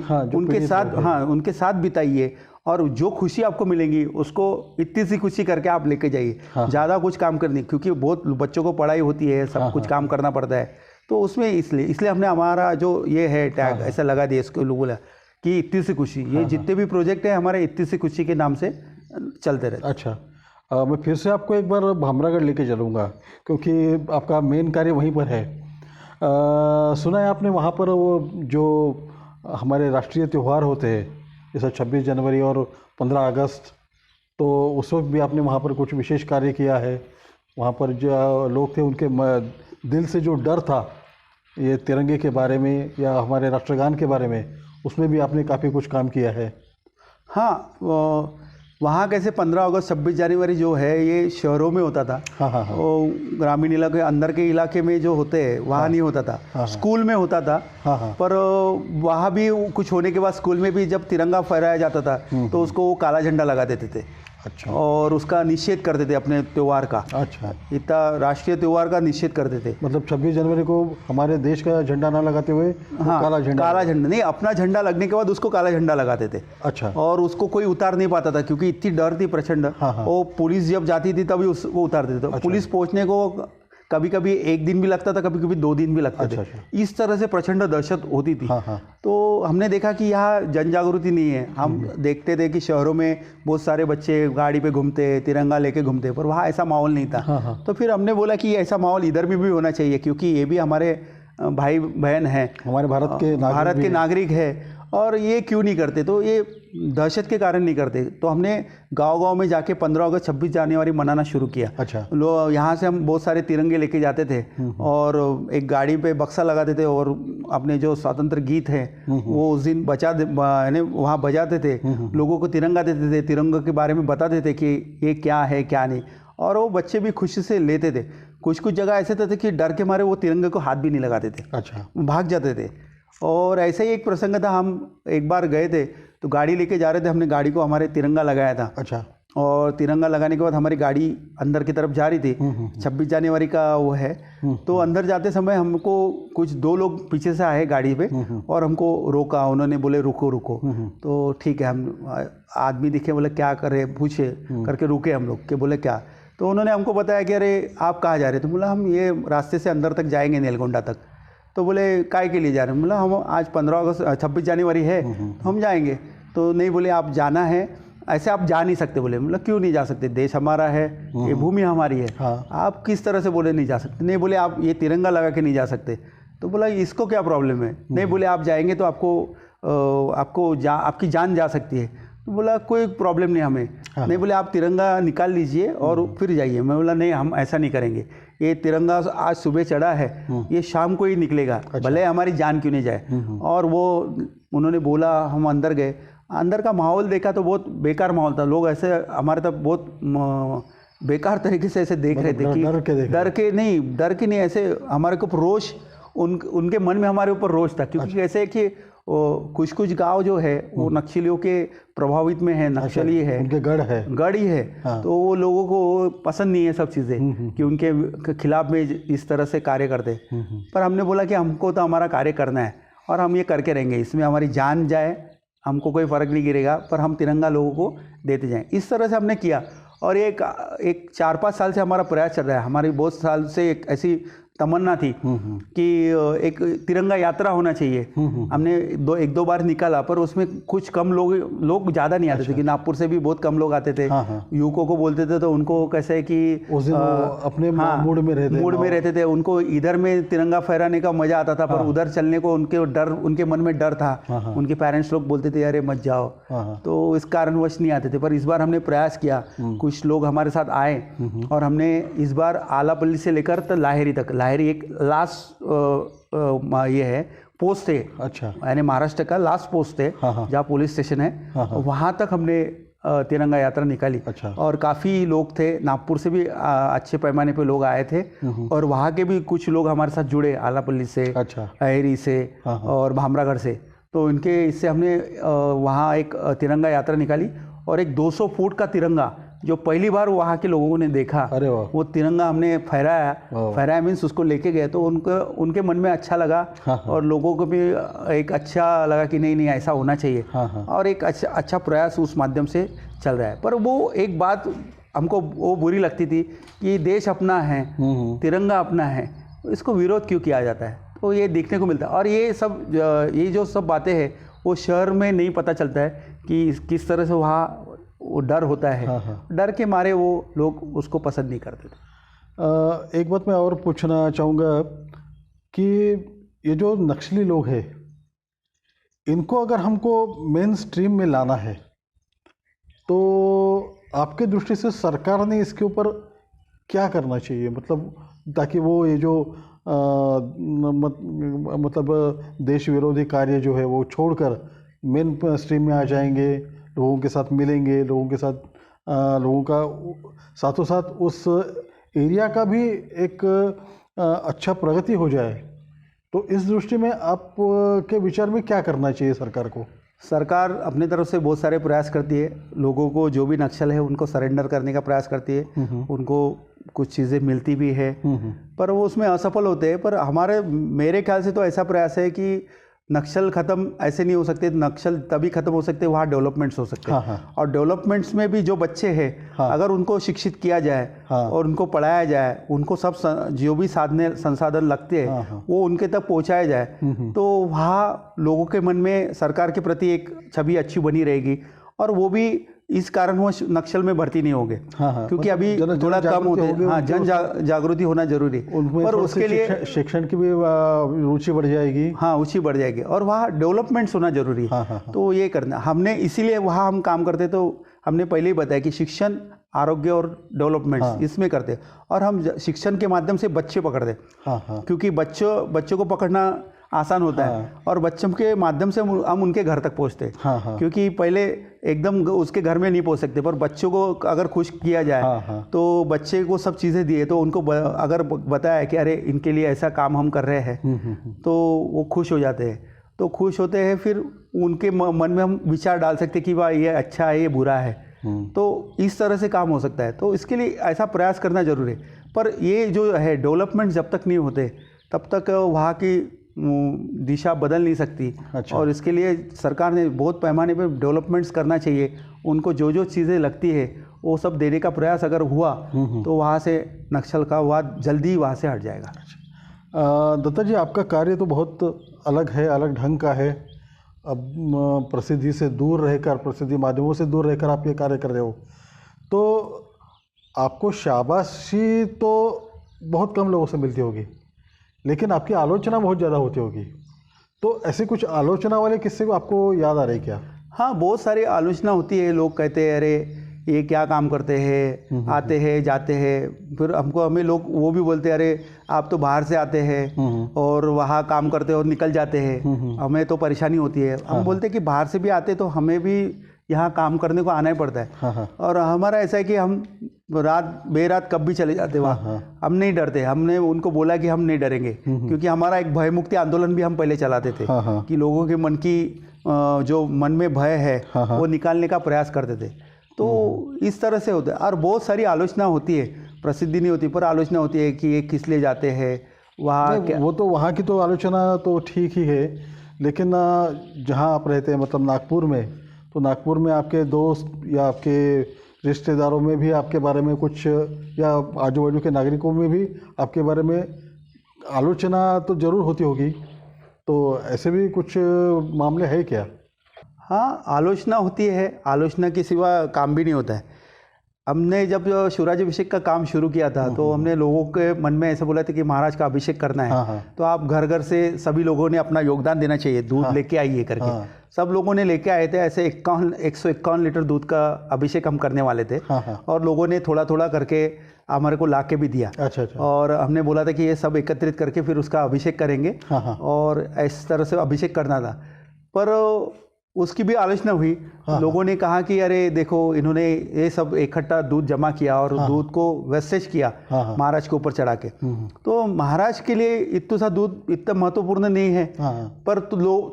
उनके साथ बिताइए और जो खुशी आपको मिलेंगी उसको इतनी सी खुशी करके आप लेके जाइए। ज़्यादा कुछ काम करनी, क्योंकि बहुत बच्चों को पढ़ाई होती है, सब कुछ काम करना पड़ता है। तो उसमें इसलिए हमने हमारा जो ये है टैग ऐसा लगा दिया इसको लोगों कि इतनी सी खुशी। ये जितने भी प्रोजेक्ट है हमारे इतनी सी खुशी के नाम से चलते रहते। अच्छा, मैं फिर से आपको एक बार भामरागढ़ लेके चलूँगा क्योंकि आपका मेन कार्य वहीं पर है। सुना है आपने वहाँ पर वो जो हमारे राष्ट्रीय त्यौहार होते हैं जैसे 26 जनवरी और 15 अगस्त, तो उस वक्त भी आपने वहाँ पर कुछ विशेष कार्य किया है। वहाँ पर जो लोग थे उनके दिल से जो डर था ये तिरंगे के बारे में या हमारे राष्ट्रगान के बारे में, उसमें भी आपने काफ़ी कुछ काम किया है। हाँ, वहाँ कैसे 15 अगस्त 26 जनवरी जो है ये शहरों में होता था। वो ग्रामीण इलाके अंदर के इलाके में जो होते हैं वहाँ नहीं होता था। स्कूल में होता था। पर वहाँ भी कुछ होने के बाद स्कूल में भी जब तिरंगा फहराया जाता था तो उसको वो काला झंडा लगा देते थे। अच्छा। और उसका निषेध करते थे अपने त्यौहार का। अच्छा। इतना राष्ट्रीय त्यौहार का निषेध करते थे। मतलब 26 जनवरी को हमारे देश का झंडा ना लगाते हुए काला झंडा नहीं, अपना झंडा लगने के बाद उसको काला झंडा लगाते थे। अच्छा। और उसको कोई उतार नहीं पाता था क्योंकि इतनी डर थी प्रचंड। वो पुलिस जब जाती थी तभी उसको उतारते थे। पुलिस पहुंचने को कभी कभी 1 दिन भी लगता था, कभी कभी 2 दिन भी लगते थे। इस तरह से प्रचंड दहशत होती थी। तो हमने देखा कि यहाँ जन जागृति नहीं है। हम देखते थे कि शहरों में बहुत सारे बच्चे गाड़ी पे घूमते, तिरंगा लेके घूमते, पर वहाँ ऐसा माहौल नहीं था। तो फिर हमने बोला कि ऐसा माहौल इधर भी होना चाहिए क्योंकि ये भी हमारे भाई बहन हैं, हमारे भारत के नागरिक है। और ये क्यों नहीं करते? तो ये दहशत के कारण नहीं करते। तो हमने गांव-गांव में जाके 15 अगस्त 26 जनवरी मनाना शुरू किया। अच्छा। लोग यहाँ से हम बहुत सारे तिरंगे लेके जाते थे और एक गाड़ी पे बक्सा लगाते थे और अपने जो स्वतंत्र गीत हैं वो उस दिन वहाँ बजाते थे। लोगों को तिरंगा देते थे, तिरंगे के बारे में बताते थे कि ये क्या है क्या नहीं। और वो बच्चे भी खुशी से लेते थे। कुछ जगह ऐसे थे कि डर के मारे वो तिरंगे को हाथ भी नहीं लगाते थे। अच्छा। भाग जाते थे। और ऐसा ही एक प्रसंग था, हम एक बार गए थे तो गाड़ी लेके जा रहे थे, हमने गाड़ी को हमारे तिरंगा लगाया था। अच्छा। और तिरंगा लगाने के बाद हमारी गाड़ी अंदर की तरफ जा रही थी। 26 जनवरी का वो है। तो अंदर जाते समय हमको कुछ 2 लोग पीछे से आए गाड़ी पे और हमको रोका। उन्होंने बोले रुको रुको। तो ठीक है, हम आदमी दिखे, बोले क्या कर रहे, पूछे करके रुके हम लोग के, बोले क्या। तो उन्होंने हमको बताया कि अरे आप कहाँ जा रहे? तो बोला हम ये रास्ते से अंदर तक जाएंगे नेलगोंडा तक। तो बोले काय के लिए जा रहे हैं? बोला हम आज 15 अगस्त 26 जनवरी है तो हम जाएंगे। तो नहीं, बोले आप जाना है, ऐसे आप जा नहीं सकते। बोले मतलब क्यों नहीं जा सकते? देश हमारा है, ये भूमि हमारी है। आप किस तरह से बोले नहीं जा सकते? नहीं, बोले आप ये तिरंगा लगा के नहीं जा सकते। तो बोला इसको क्या प्रॉब्लम है? नहीं, बोले आप जाएंगे तो आपकी जान जा सकती है। तो बोला कोई प्रॉब्लम नहीं हमें। नहीं, बोले आप तिरंगा निकाल लीजिए और फिर जाइए। मैं बोला नहीं, हम ऐसा नहीं करेंगे। ये तिरंगा आज सुबह चढ़ा है, ये शाम को ही निकलेगा। अच्छा। भले हमारी जान क्यों नहीं जाए। और वो उन्होंने बोला, हम अंदर गए। अंदर का माहौल देखा तो बहुत बेकार माहौल था। लोग ऐसे हमारे तक बहुत बेकार तरीके से ऐसे देख रहे थे कि डर के नहीं, ऐसे हमारे को रोष, उनके मन में हमारे ऊपर रोष था। क्योंकि ऐसे कि कुछ कुछ गांव जो है वो नक्सलियों के प्रभावित में है, नक्सली है, उनके गढ़ ही है। हाँ। तो वो लोगों को पसंद नहीं है सब चीज़ें कि उनके खिलाफ में इस तरह से कार्य करते। पर हमने बोला कि हमको तो हमारा कार्य करना है और हम ये करके रहेंगे, इसमें हमारी जान जाए हमको कोई फ़र्क नहीं गिरेगा, पर हम तिरंगा लोगों को देते जाएं। इस तरह से हमने किया और एक 4-5 साल से हमारा प्रयास चल रहा है। हमारी बहुत साल से एक ऐसी तमन्ना थी कि एक तिरंगा यात्रा होना चाहिए। हमने एक दो बार निकाला, पर उसमें कुछ कम लोग ज़्यादा नहीं आते थे कि नागपुर से भी बहुत कम लोग आते थे। युवकों को बोलते थे तो उनको कैसे कि अपने मूड में रहते थे, उनको इधर में तिरंगा फहराने का मजा आता था, पर उधर चलने को उनके मन में डर था। उनके पेरेंट्स लोग बोलते थे अरे मत जाओ, तो इस कारणवश नहीं आते थे। पर इस बार हमने प्रयास किया, कुछ लोग हमारे साथ आए और हमने इस बार आलापल्ली से लेकर तो लाहेरी तक, लाहेरी एक लास्ट ये है पोस्ट है, अच्छा, यानी महाराष्ट्र का लास्ट पोस्ट है जहाँ पुलिस स्टेशन है, वहाँ तक हमने तिरंगा यात्रा निकाली। अच्छा। और काफ़ी लोग थे, नागपुर से भी अच्छे पैमाने पे लोग आए थे और वहाँ के भी कुछ लोग हमारे साथ जुड़े, आलापल्ली से, अच्छा, अहेरी से और भामरागढ़ से। तो इनके इससे हमने वहाँ एक तिरंगा यात्रा निकाली और एक 200 फुट का तिरंगा जो पहली बार वहाँ के लोगों ने देखा, अरे वाह, वो तिरंगा हमने फहराया मीन्स उसको लेके गए, तो उनके मन में अच्छा लगा। और लोगों को भी एक अच्छा लगा कि नहीं ऐसा होना चाहिए। और एक अच्छा प्रयास उस माध्यम से चल रहा है। पर वो एक बात हमको वो बुरी लगती थी कि देश अपना है, तिरंगा अपना है, इसको विरोध क्यों किया जाता है, तो ये देखने को मिलता है। और ये जो सब बातें हैं वो शहर में नहीं पता चलता है कि किस तरह से वहाँ वो डर होता है। डर के मारे वो लोग उसको पसंद नहीं करते थे। एक बात मैं और पूछना चाहूँगा कि ये जो नक्सली लोग हैं, इनको अगर हमको मेन स्ट्रीम में लाना है तो आपके दृष्टि से सरकार ने इसके ऊपर क्या करना चाहिए, मतलब ताकि वो ये जो मतलब देश विरोधी कार्य जो है वो छोड़कर मेन स्ट्रीम में आ जाएंगे, लोगों के साथ मिलेंगे, लोगों के साथ लोगों का साथों साथ उस एरिया का भी एक अच्छा प्रगति हो जाए। तो इस दृष्टि में आप के विचार में क्या करना चाहिए सरकार को? सरकार अपनी तरफ से बहुत सारे प्रयास करती है, लोगों को जो भी नक्सल है उनको सरेंडर करने का प्रयास करती है, उनको कुछ चीज़ें मिलती भी है, पर वो उसमें असफल होते हैं। पर मेरे ख्याल से तो ऐसा प्रयास है कि नक्सल ख़त्म ऐसे नहीं हो सकते, नक्सल तभी ख़त्म हो सकते वहाँ डेवलपमेंट्स हो सकते हैं। और डेवलपमेंट्स में भी जो बच्चे हैं अगर उनको शिक्षित किया जाए और उनको पढ़ाया जाए, उनको सब जो भी संसाधन लगते हैं वो उनके तक पहुँचाया जाए, तो वहाँ लोगों के मन में सरकार के प्रति एक छवि अच्छी बनी रहेगी और वो भी इस कारणवश नक्सल में भर्ती नहीं होंगे। क्योंकि अभी थोड़ा कम होते हैं। हाँ, जन जागृति होना जरूरी, पर उसके लिए शिक्षण की भी रुचि बढ़ जाएगी। हाँ, रुचि बढ़ जाएगी और वहाँ डेवलपमेंट्स होना जरूरी है। तो ये करना हमने, इसीलिए वहाँ हम काम करते, तो हमने पहले ही बताया कि शिक्षण, आरोग्य और डेवलपमेंट्स इसमें करते, और हम शिक्षण के माध्यम से बच्चे पकड़ते, क्योंकि बच्चों को पकड़ना आसान होता है और बच्चों के माध्यम से हम उनके घर तक पहुंचते हैं। क्योंकि पहले एकदम उसके घर में नहीं पहुंच सकते, पर बच्चों को अगर खुश किया जाए तो बच्चे को सब चीज़ें दिए, तो उनको अगर बताया कि अरे इनके लिए ऐसा काम हम कर रहे हैं, तो वो खुश हो जाते हैं। तो खुश होते हैं, फिर उनके मन में हम विचार डाल सकते कि भाई ये अच्छा है, ये बुरा है, तो इस तरह से काम हो सकता है। तो इसके लिए ऐसा प्रयास करना जरूरी है। पर ये जो है डेवलपमेंट जब तक नहीं होते तब तक वहाँ की दिशा बदल नहीं सकती। अच्छा। और इसके लिए सरकार ने बहुत पैमाने पे डेवलपमेंट्स करना चाहिए, उनको जो चीज़ें लगती है वो सब देने का प्रयास अगर हुआ तो वहाँ से नक्सल का वाद जल्दी वहाँ से हट जाएगा। दत्ता जी, आपका कार्य तो बहुत अलग है, अलग ढंग का है। अब प्रसिद्धि से दूर रहकर, प्रसिद्धि माध्यमों से दूर रहकर आप ये कार्य कर रहे हो, तो आपको शाबाशी तो बहुत कम लोगों से मिलती होगी, लेकिन आपकी आलोचना बहुत ज़्यादा होती होगी। तो ऐसे कुछ आलोचना वाले किस्से को आपको याद आ रहे क्या? हाँ, बहुत सारी आलोचना होती है। लोग कहते हैं अरे ये क्या काम करते हैं, आते हैं जाते हैं, फिर हमें लोग वो भी बोलते हैं अरे आप तो बाहर से आते हैं और वहाँ काम करते हैं और निकल जाते हैं, हमें तो परेशानी होती है। हम बोलते हैं कि बाहर से भी आते तो हमें भी यहाँ काम करने को आना ही पड़ता है। और हमारा ऐसा है कि हम रात बेरात कब भी चले जाते वहाँ। हम नहीं डरते, हमने उनको बोला कि हम नहीं डरेंगे, क्योंकि हमारा एक भय मुक्ति आंदोलन भी हम पहले चलाते थे कि लोगों के मन की जो मन में भय है वो निकालने का प्रयास करते थे। तो इस तरह से होता है। और बहुत सारी आलोचना होती है, प्रसिद्धि नहीं होती पर आलोचना होती है कि ये किस लिए जाते हैं वहाँ। वो तो वहाँ की तो आलोचना तो ठीक ही है, लेकिन जहाँ आप रहते हैं मतलब नागपुर में, तो नागपुर में आपके दोस्त या आपके रिश्तेदारों में भी आपके बारे में कुछ, या आजू बाजू के नागरिकों में भी आपके बारे में आलोचना तो ज़रूर होती होगी, तो ऐसे भी कुछ मामले है क्या? हाँ, आलोचना होती है, आलोचना के सिवा काम भी नहीं होता है। हमने जब शिवराज्यभिषेक का काम शुरू किया था तो हमने लोगों के मन में ऐसा बोला था कि महाराज का अभिषेक करना है, तो आप घर घर से सभी लोगों ने अपना योगदान देना चाहिए, दूध लेके आइए करके। सब लोगों ने लेके आए थे, ऐसे 151 लीटर दूध का अभिषेक हम करने वाले थे। और लोगों ने थोड़ा थोड़ा करके हमारे को ला के भी दिया। अच्छा। और हमने बोला था कि ये सब एकत्रित करके फिर उसका अभिषेक करेंगे, और इस तरह से अभिषेक करना था। पर उसकी भी आलोचना हुई। लोगों ने कहा कि अरे देखो, इन्होंने ये सब इकट्ठा दूध जमा किया और दूध को वेस्टेज किया महाराज के ऊपर चढ़ा के। तो महाराज के लिए इतना सा दूध इतना महत्वपूर्ण नहीं है, पर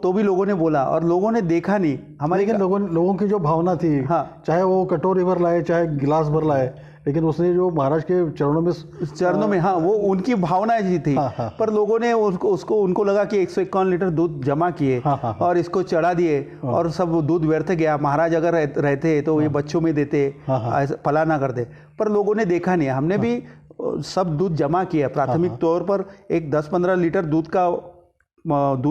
तो भी लोगों ने बोला और लोगों ने देखा नहीं हमारे। लोगों की जो भावना थी, चाहे वो कटोरी भर लाए चाहे गिलास भर लाए, लेकिन उसने जो महाराज के चरणों में हाँ, वो उनकी भावना ऐसी थी। पर लोगों ने उनको लगा कि 151 लीटर दूध जमा किए और इसको चढ़ा दिए और सब दूध व्यर्थ गया। महाराज अगर रहते तो ये बच्चों में देते, फला ना करते। पर लोगों ने देखा नहीं। हमने भी सब दूध जमा किया, प्राथमिक तौर पर एक 10-15 लीटर दूध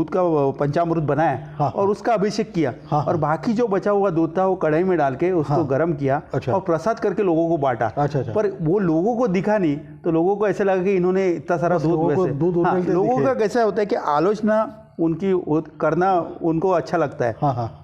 का पंचामृत बनाया और उसका अभिषेक किया। और बाकी जो बचा हुआ दूध था वो कढ़ाई में डाल के उसको गर्म किया और प्रसाद करके लोगों को बांटा। पर वो लोगों को दिखा नहीं, तो लोगों को ऐसे लगा कि इन्होंने इतना सारा दूध। लोगों का कैसा होता है कि आलोचना उनकी करना उनको अच्छा लगता है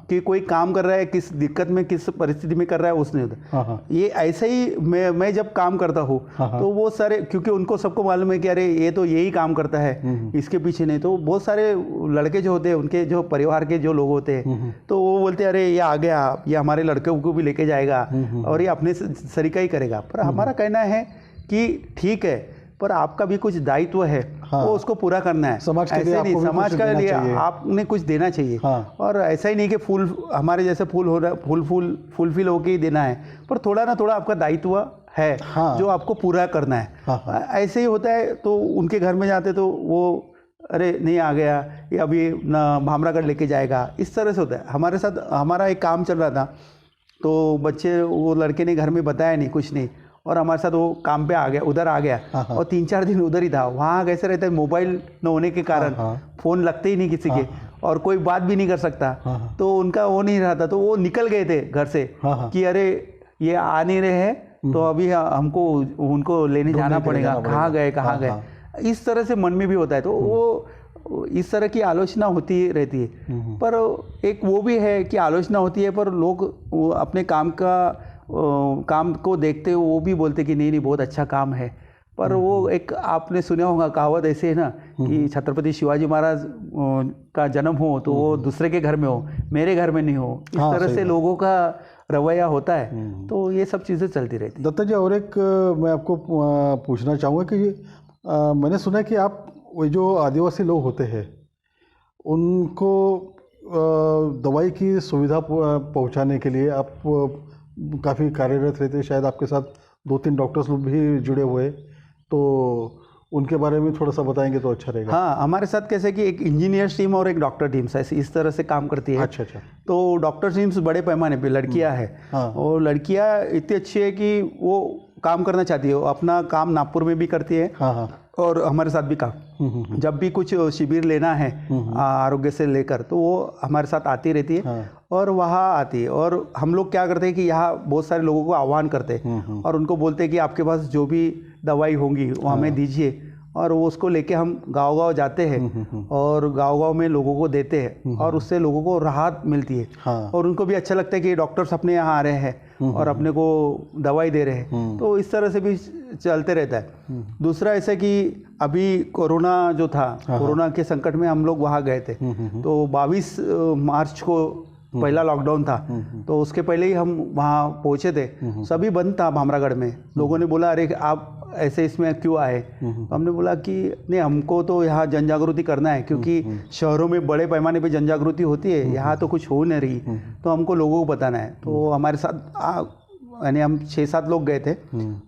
कि कोई काम कर रहा है, किस दिक्कत में किस परिस्थिति में कर रहा है उसने होता। ये ऐसे ही मैं जब काम करता हूँ तो वो सारे, क्योंकि उनको सबको मालूम है कि अरे ये तो यही काम करता है, इसके पीछे नहीं। तो बहुत सारे लड़के जो होते हैं, उनके जो परिवार के जो लोग होते हैं, तो वो बोलते हैं अरे ये आ गया, ये हमारे लड़के को भी लेके जाएगा और ये अपने सरीका ही करेगा। पर हमारा कहना है कि ठीक है, पर आपका भी कुछ दायित्व है, वो उसको पूरा करना है। समाज के लिए ऐसे नहीं, समाज के लिए आपने कुछ देना चाहिए। और ऐसा ही नहीं कि फूल हमारे जैसे फूल हो रहा है, फुलफिल होके ही देना है, पर थोड़ा ना थोड़ा आपका दायित्व है जो आपको पूरा करना है। ऐसे ही होता है। तो उनके घर में जाते तो वो अरे नहीं आ गया, ये अभी ना भामरागढ़ लेके जाएगा, इस तरह से होता है। हमारे साथ हमारा एक काम चल रहा था, तो वो लड़के ने घर में बताया नहीं, कुछ नहीं, और हमारे साथ वो काम पे आ गया, उधर आ गया और 3-4 दिन उधर ही था। वहाँ कैसे रहता है, मोबाइल न होने के कारण फ़ोन लगते ही नहीं किसी के, और कोई बात भी नहीं कर सकता। तो उनका वो नहीं रहा था, तो वो निकल गए थे घर से कि अरे ये आ नहीं रहे हैं, तो अभी हमको उनको लेने जाना पड़ेगा, कहाँ गए। इस तरह से मन में भी होता है। तो वो इस तरह की आलोचना होती रहती है। पर एक वो भी है कि आलोचना होती है, पर लोग अपने काम को देखते हुए वो भी बोलते कि नहीं बहुत अच्छा काम है। पर वो एक आपने सुना होगा कहावत ऐसे है ना कि छत्रपति शिवाजी महाराज का जन्म हो तो वो दूसरे के घर में हो, मेरे घर में नहीं हो। इस तरह से लोगों का रवैया होता है। तो ये सब चीज़ें चलती रहती। दत्ता जी, और एक मैं आपको पूछना चाहूँगा कि मैंने सुना है कि आप वो जो आदिवासी लोग होते हैं उनको दवाई की सुविधा पहुँचाने के लिए आप काफ़ी कार्यरत रहते हैं। शायद आपके साथ 2-3 डॉक्टर्स लोग भी जुड़े हुए, तो उनके बारे में थोड़ा सा बताएंगे तो अच्छा रहेगा। हाँ, हमारे साथ कैसे कि एक इंजीनियर्स टीम और एक डॉक्टर टीम ऐसे इस तरह से काम करती है। अच्छा। तो डॉक्टर टीम्स बड़े पैमाने पे लड़कियां है, और लड़कियां इतनी अच्छी है कि वो काम करना चाहती है। वो अपना काम नागपुर में भी करती है और हमारे साथ भी काम, जब भी कुछ शिविर लेना है आरोग्य से लेकर, तो वो हमारे साथ आती रहती है और वहाँ आती है। और हम लोग क्या करते हैं कि यहाँ बहुत सारे लोगों को आह्वान करते हैं और उनको बोलते हैं कि आपके पास जो भी दवाई होंगी वो हमें दीजिए, और वो उसको लेके हम गांव-गांव जाते हैं और गांव-गांव में लोगों को देते हैं, और उससे लोगों को राहत मिलती है। और उनको भी अच्छा लगता है कि डॉक्टर्स अपने यहाँ आ रहे हैं और अपने को दवाई दे रहे हैं। तो इस तरह से भी चलते रहता है। दूसरा ऐसा कि अभी कोरोना जो था, कोरोना के संकट में हम लोग वहाँ गए थे। तो 22 मार्च को पहला लॉकडाउन था, तो उसके पहले ही हम वहाँ पहुँचे थे। सभी बंद था भामरागढ़ में। लोगों ने बोला अरे आप ऐसे इसमें क्यों आए? तो हमने बोला कि नहीं, हमको तो यहाँ जन जागृति करना है, क्योंकि शहरों में बड़े पैमाने पे जन जागृति होती है, यहाँ तो कुछ हो नहीं रही, तो हमको लोगों को बताना है। तो हमारे साथ यानी हम 6-7 लोग गए थे।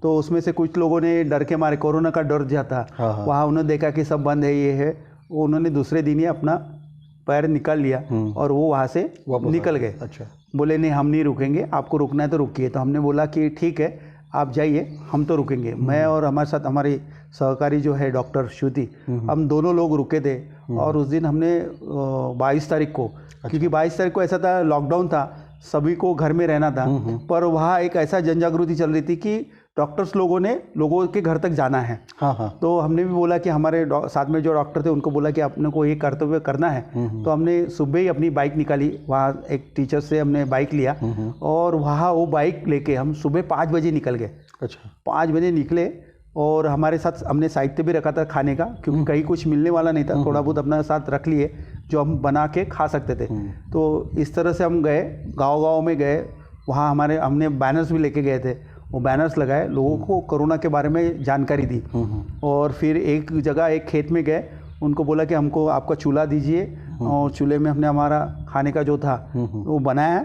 तो उसमें से कुछ लोगों ने डर के मारे, कोरोना का डर जाता, वहाँ उन्होंने देखा कि सब बंद है, ये है, वो उन्होंने दूसरे दिन ही अपना पैर निकाल लिया और वो वहाँ से निकल गए। अच्छा, बोले नहीं हम नहीं रुकेंगे, आपको रुकना है तो रुकिए। तो हमने बोला कि ठीक है आप जाइए, हम तो रुकेंगे। मैं और हमारे साथ हमारी सहकारी जो है डॉक्टर श्रुति, हम दोनों लोग रुके थे। और उस दिन हमने 22 तारीख को, क्योंकि 22 तारीख को ऐसा था लॉकडाउन था, सभी को घर में रहना था, पर वहाँ एक ऐसा जन जागृति चल रही थी कि डॉक्टर्स लोगों ने लोगों के घर तक जाना है। तो हमने भी बोला कि हमारे साथ में जो डॉक्टर थे उनको बोला कि अपने को ये कर्तव्य करना है। तो हमने सुबह ही अपनी बाइक निकाली, वहाँ एक टीचर से हमने बाइक लिया और वहाँ वो बाइक लेके हम सुबह 5 बजे निकल गए। अच्छा, 5 बजे निकले और हमारे साथ हमने साहित्य भी रखा था खाने का, क्योंकि कहीं कुछ मिलने वाला नहीं था, थोड़ा बहुत अपने साथ रख लिए जो हम बना के खा सकते थे। तो इस तरह से हम गए, गांव-गांव में गए, वहाँ हमने बैनर्स भी लेके गए थे। वो बैनर्स लगाए, लोगों को कोरोना के बारे में जानकारी दी। और फिर एक जगह एक खेत में गए, उनको बोला कि हमको आपका चूल्हा दीजिए, और चूल्हे में हमने हमारा खाने का जो था वो बनाया,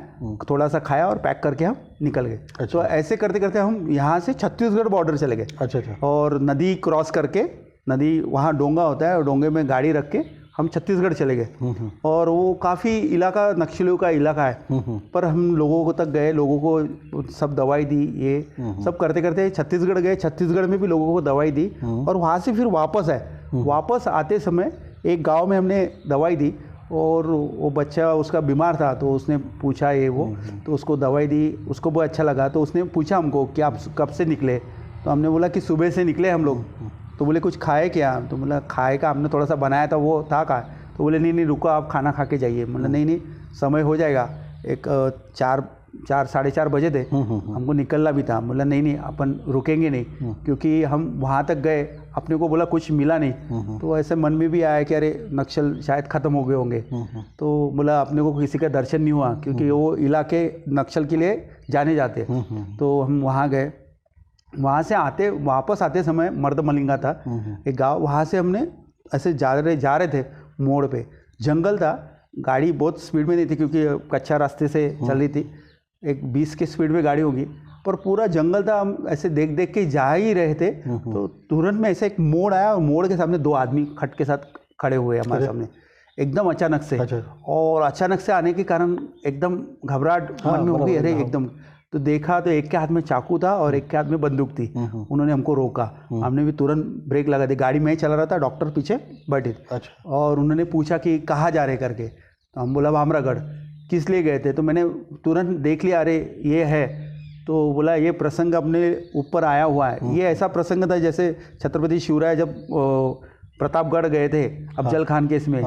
थोड़ा सा खाया और पैक करके हम निकल गए। तो ऐसे करते करते हम यहाँ से छत्तीसगढ़ बॉर्डर चले गए। अच्छा, और नदी क्रॉस करके, नदी वहाँ डोंगा होता है और डोंगे में गाड़ी रख के हम छत्तीसगढ़ चले गए। और वो काफ़ी इलाका नक्सलियों का इलाका है, पर हम लोगों को तक गए, लोगों को सब दवाई दी, ये सब करते करते छत्तीसगढ़ गए। छत्तीसगढ़ में भी लोगों को दवाई दी और वहाँ से फिर वापस आए। वापस आते समय एक गांव में हमने दवाई दी और वो बच्चा उसका बीमार था, तो उसने पूछा ये वो, तो उसको दवाई दी, उसको बहुत अच्छा लगा। तो उसने पूछा हमको कि आप कब से निकले? तो हमने बोला कि सुबह से निकले हम लोग। तो बोले कुछ खाए क्या? तो बोला खाए का हमने थोड़ा सा बनाया था, वो था का? तो बोले नहीं रुको, आप खाना खा के जाइए। बोला नहीं समय हो जाएगा, एक 4-4:30 बजे थे, हमको निकलना भी था। बोला नहीं अपन रुकेंगे नहीं, क्योंकि हम वहाँ तक गए, अपने को बोला कुछ मिला नहीं। तो ऐसे मन में भी आया कि अरे नक्सल शायद ख़त्म हो गए होंगे। तो बोला अपने को किसी का दर्शन नहीं हुआ, क्योंकि वो इलाके नक्सल के लिए जाने जाते। तो हम वहाँ गए। वहाँ से वापस आते समय मर्दमलिंगा था एक गांव, वहाँ से हमने ऐसे जा रहे थे, मोड़ पे जंगल था, गाड़ी बहुत स्पीड में नहीं थी क्योंकि कच्चा रास्ते से चल रही थी, एक 20 की स्पीड में गाड़ी होगी, पर पूरा जंगल था। हम ऐसे देख देख के जा ही रहे थे, तो तुरंत में ऐसे एक मोड़ आया और मोड़ के सामने 2 आदमी खट के साथ खड़े हुए हमारे सामने, एकदम अचानक से। और अचानक से आने के कारण एकदम घबराहट मन में हो गई, अरे एकदम। तो देखा तो एक के हाथ में चाकू था और एक के हाथ में बंदूक थी। उन्होंने हमको रोका, हमने भी तुरंत ब्रेक लगा दी। गाड़ी में ही चला रहा था, डॉक्टर पीछे बैठे थे। और उन्होंने पूछा कि कहाँ जा रहे करके, तो हम बोला भामरागढ़। किस लिए गए थे? तो मैंने तुरंत देख लिया, अरे ये है। तो बोला ये प्रसंग अपने ऊपर आया हुआ है। ये ऐसा प्रसंग था जैसे छत्रपति शिवराय जब प्रतापगढ़ गए थे अफजल खान के इसमें,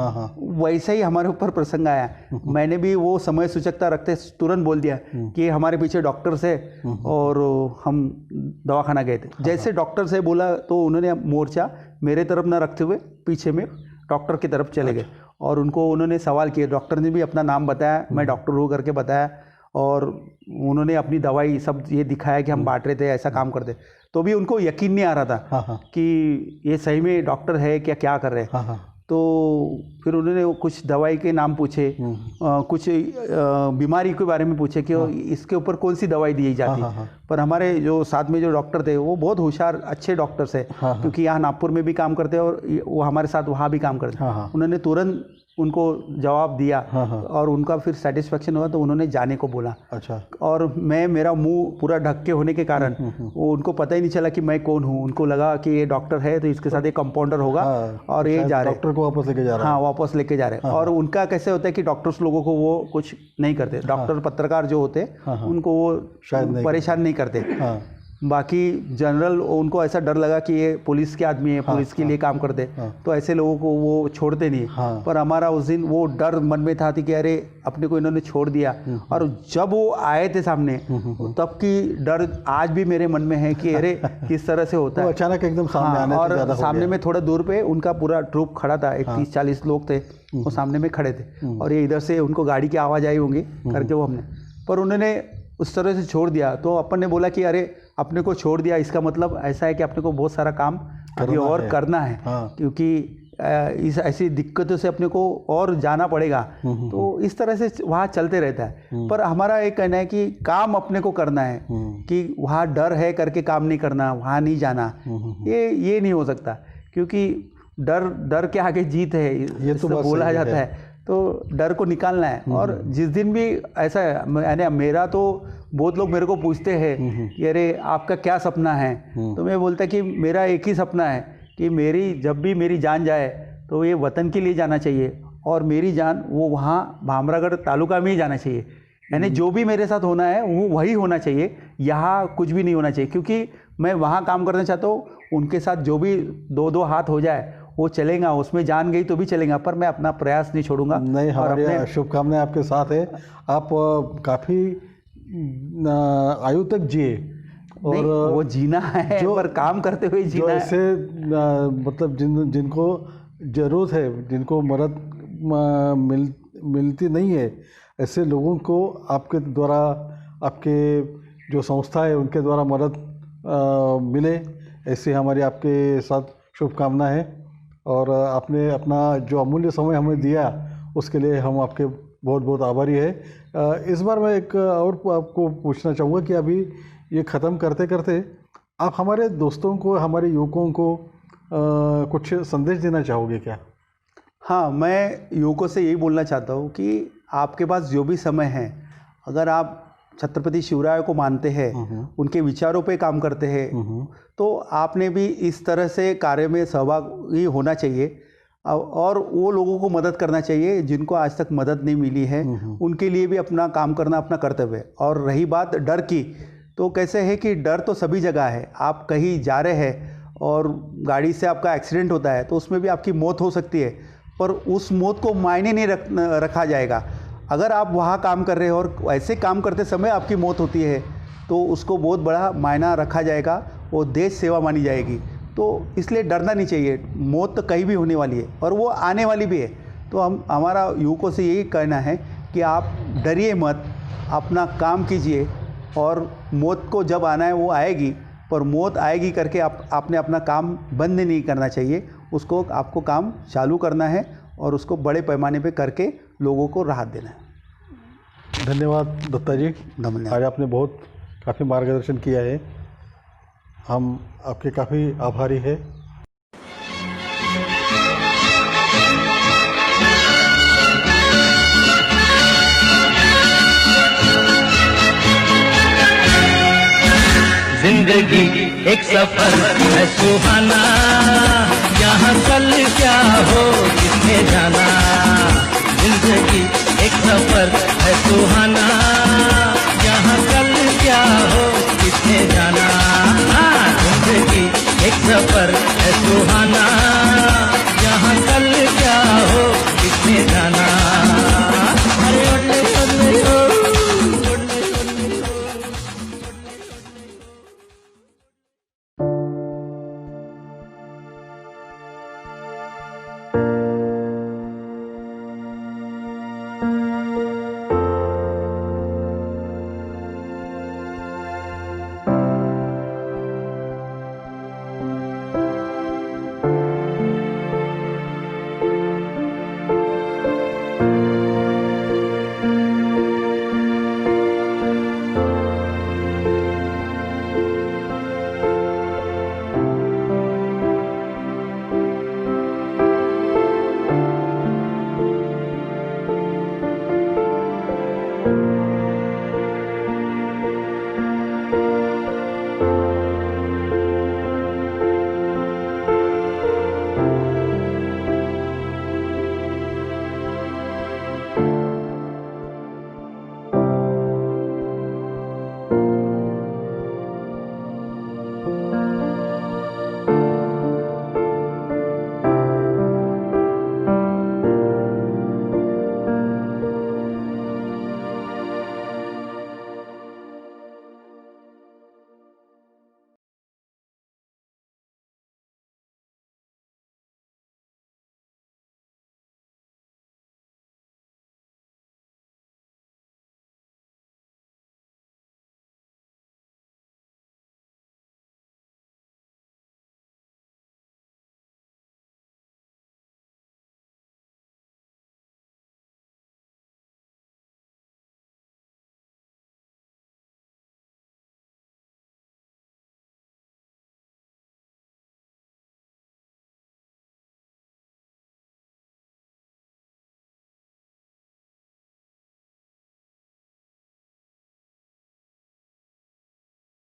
वैसा ही हमारे ऊपर प्रसंग आया। मैंने भी वो समय सूचकता रखते तुरंत बोल दिया कि हमारे पीछे डॉक्टर से और हम दवाखाना गए थे। जैसे डॉक्टर से बोला तो उन्होंने मोर्चा मेरे तरफ न रखते हुए पीछे में डॉक्टर की तरफ चले गए और उनको उन्होंने सवाल किए। डॉक्टर ने भी अपना नाम बताया, मैं डॉक्टर हूँ करके बताया, और उन्होंने अपनी दवाई सब ये दिखाया कि हम बांट रहे थे, ऐसा काम करते। तो भी उनको यकीन नहीं आ रहा था कि ये सही में डॉक्टर है क्या कर रहे हैं। तो फिर उन्होंने कुछ दवाई के नाम पूछे, कुछ बीमारी के बारे में पूछे कि इसके ऊपर कौन सी दवाई दी जाती। पर हमारे जो साथ में जो डॉक्टर थे वो बहुत होशियार अच्छे डॉक्टर्स है, क्योंकि यहाँ नागपुर में भी काम करते हैं और वो हमारे साथ वहाँ भी काम करते हैं। उन्होंने तुरंत उनको जवाब दिया और उनका फिर सेटिस्फेक्शन हुआ, तो उन्होंने जाने को बोला। और मेरा मुंह पूरा ढक के होने के कारण वो उनको पता ही नहीं चला कि मैं कौन हूँ। उनको लगा कि ये डॉक्टर है तो इसके साथ एक कंपाउंडर होगा और ये जा रहे डॉक्टर को वापस लेके जा रहे हैं। हाँ, वापस लेके जा रहे हैं। और उनका कैसे होता है कि डॉक्टर्स लोगों को वो कुछ नहीं करते, डॉक्टर पत्रकार जो होते उनको वो शायद परेशान नहीं करते। बाकी जनरल उनको ऐसा डर लगा कि ये पुलिस के आदमी है, पुलिस के लिए काम करते, तो ऐसे लोगों को वो छोड़ते नहीं। पर हमारा उस दिन वो डर मन में था कि अरे अपने को इन्होंने छोड़ दिया। और जब वो आए थे सामने, तब की डर आज भी मेरे मन में है कि अरे किस तरह से होता है। अचानक एकदम सामने आने से ज़्यादा और सामने में थोड़ा दूर पे उनका पूरा ट्रूप खड़ा था, 30-40 लोग थे, वो सामने में खड़े थे, और ये इधर से उनको गाड़ी की आवाज़ आई होंगी करके वो हमने, पर उन्होंने उस तरह से छोड़ दिया। तो अपन ने बोला कि अरे अपने को छोड़ दिया, इसका मतलब ऐसा है कि अपने को बहुत सारा काम अभी और करना है, क्योंकि इस ऐसी दिक्कतों से अपने को और जाना पड़ेगा। तो इस तरह से वहाँ चलते रहता है। पर हमारा एक कहना है कि काम अपने को करना है, कि वहाँ डर है करके काम नहीं करना, वहाँ नहीं जाना, ये नहीं हो सकता, क्योंकि डर के आगे जीत है, ये तो बोला जाता है। तो डर को निकालना है। और जिस दिन भी ऐसा है, यानी मेरा तो बहुत लोग मेरे को पूछते हैं कि अरे आपका क्या सपना है, तो मैं बोलता कि मेरा एक ही सपना है कि जब भी मेरी जान जाए तो ये वतन के लिए जाना चाहिए, और मेरी जान वो वहाँ भामरागढ़ तालुका में ही जाना चाहिए। यानी जो भी मेरे साथ होना है वो वही होना चाहिए, यहाँ कुछ भी नहीं होना चाहिए, क्योंकि मैं वहाँ काम करना चाहता हूँ। उनके साथ जो भी 2-2 हाथ हो जाए वो चलेगा, उसमें जान गई तो भी चलेगा, पर मैं अपना प्रयास नहीं छोड़ूंगा। नहीं, हमारी शुभकामनाएं आपके साथ है। आप काफ़ी आयु तक जिए, और वो जीना है, पर काम करते हुए जीना है। ऐसे मतलब जिनको ज़रूरत है, जिनको मदद मिलती नहीं है, ऐसे लोगों को आपके द्वारा, आपके जो संस्था है उनके द्वारा मदद मिले, ऐसी हमारी आपके साथ शुभकामना है। और आपने अपना जो अमूल्य समय हमें दिया, उसके लिए हम आपके बहुत बहुत आभारी है। इस बार मैं एक और आपको पूछना चाहूँगा कि अभी ये ख़त्म करते करते आप हमारे दोस्तों को, हमारे युवकों को कुछ संदेश देना चाहोगे क्या? हाँ, मैं युवकों से यही बोलना चाहता हूँ कि आपके पास जो भी समय है, अगर आप छत्रपति शिवराय को मानते हैं, उनके विचारों पे काम करते हैं, तो आपने भी इस तरह से कार्य में सहभागी होना चाहिए, और वो लोगों को मदद करना चाहिए जिनको आज तक मदद नहीं मिली है, उनके लिए भी अपना काम करना अपना कर्तव्य है। और रही बात डर की, तो कैसे है कि डर तो सभी जगह है। आप कहीं जा रहे हैं और गाड़ी से आपका एक्सीडेंट होता है, तो उसमें भी आपकी मौत हो सकती है, पर उस मौत को मायने नहीं रखा जाएगा। अगर आप वहाँ काम कर रहे हो और ऐसे काम करते समय आपकी मौत होती है, तो उसको बहुत बड़ा मायना रखा जाएगा, वो देश सेवा मानी जाएगी। तो इसलिए डरना नहीं चाहिए। मौत तो कहीं भी होने वाली है, और वो आने वाली भी है। तो हमारा युवकों से यही कहना है कि आप डरिए मत, अपना काम कीजिए, और मौत को जब आना है वो आएगी, पर मौत आएगी करके आपने अपना काम बंद नहीं करना चाहिए। उसको आपको काम चालू करना है, और उसको बड़े पैमाने पे करके लोगों को राहत देना है। धन्यवाद दत्ता जी, धन्यवाद। आज आपने काफ़ी मार्गदर्शन किया है, हम आपके काफ़ी आभारी हैं। जिंदगी एक सफर है सुहाना, यहाँ कल क्या हो किसने जाना। जिंदगी एक सफर है सुहाना, यहाँ कल क्या हो किसने जाना। जिंदगी एक सफर है सुहाना।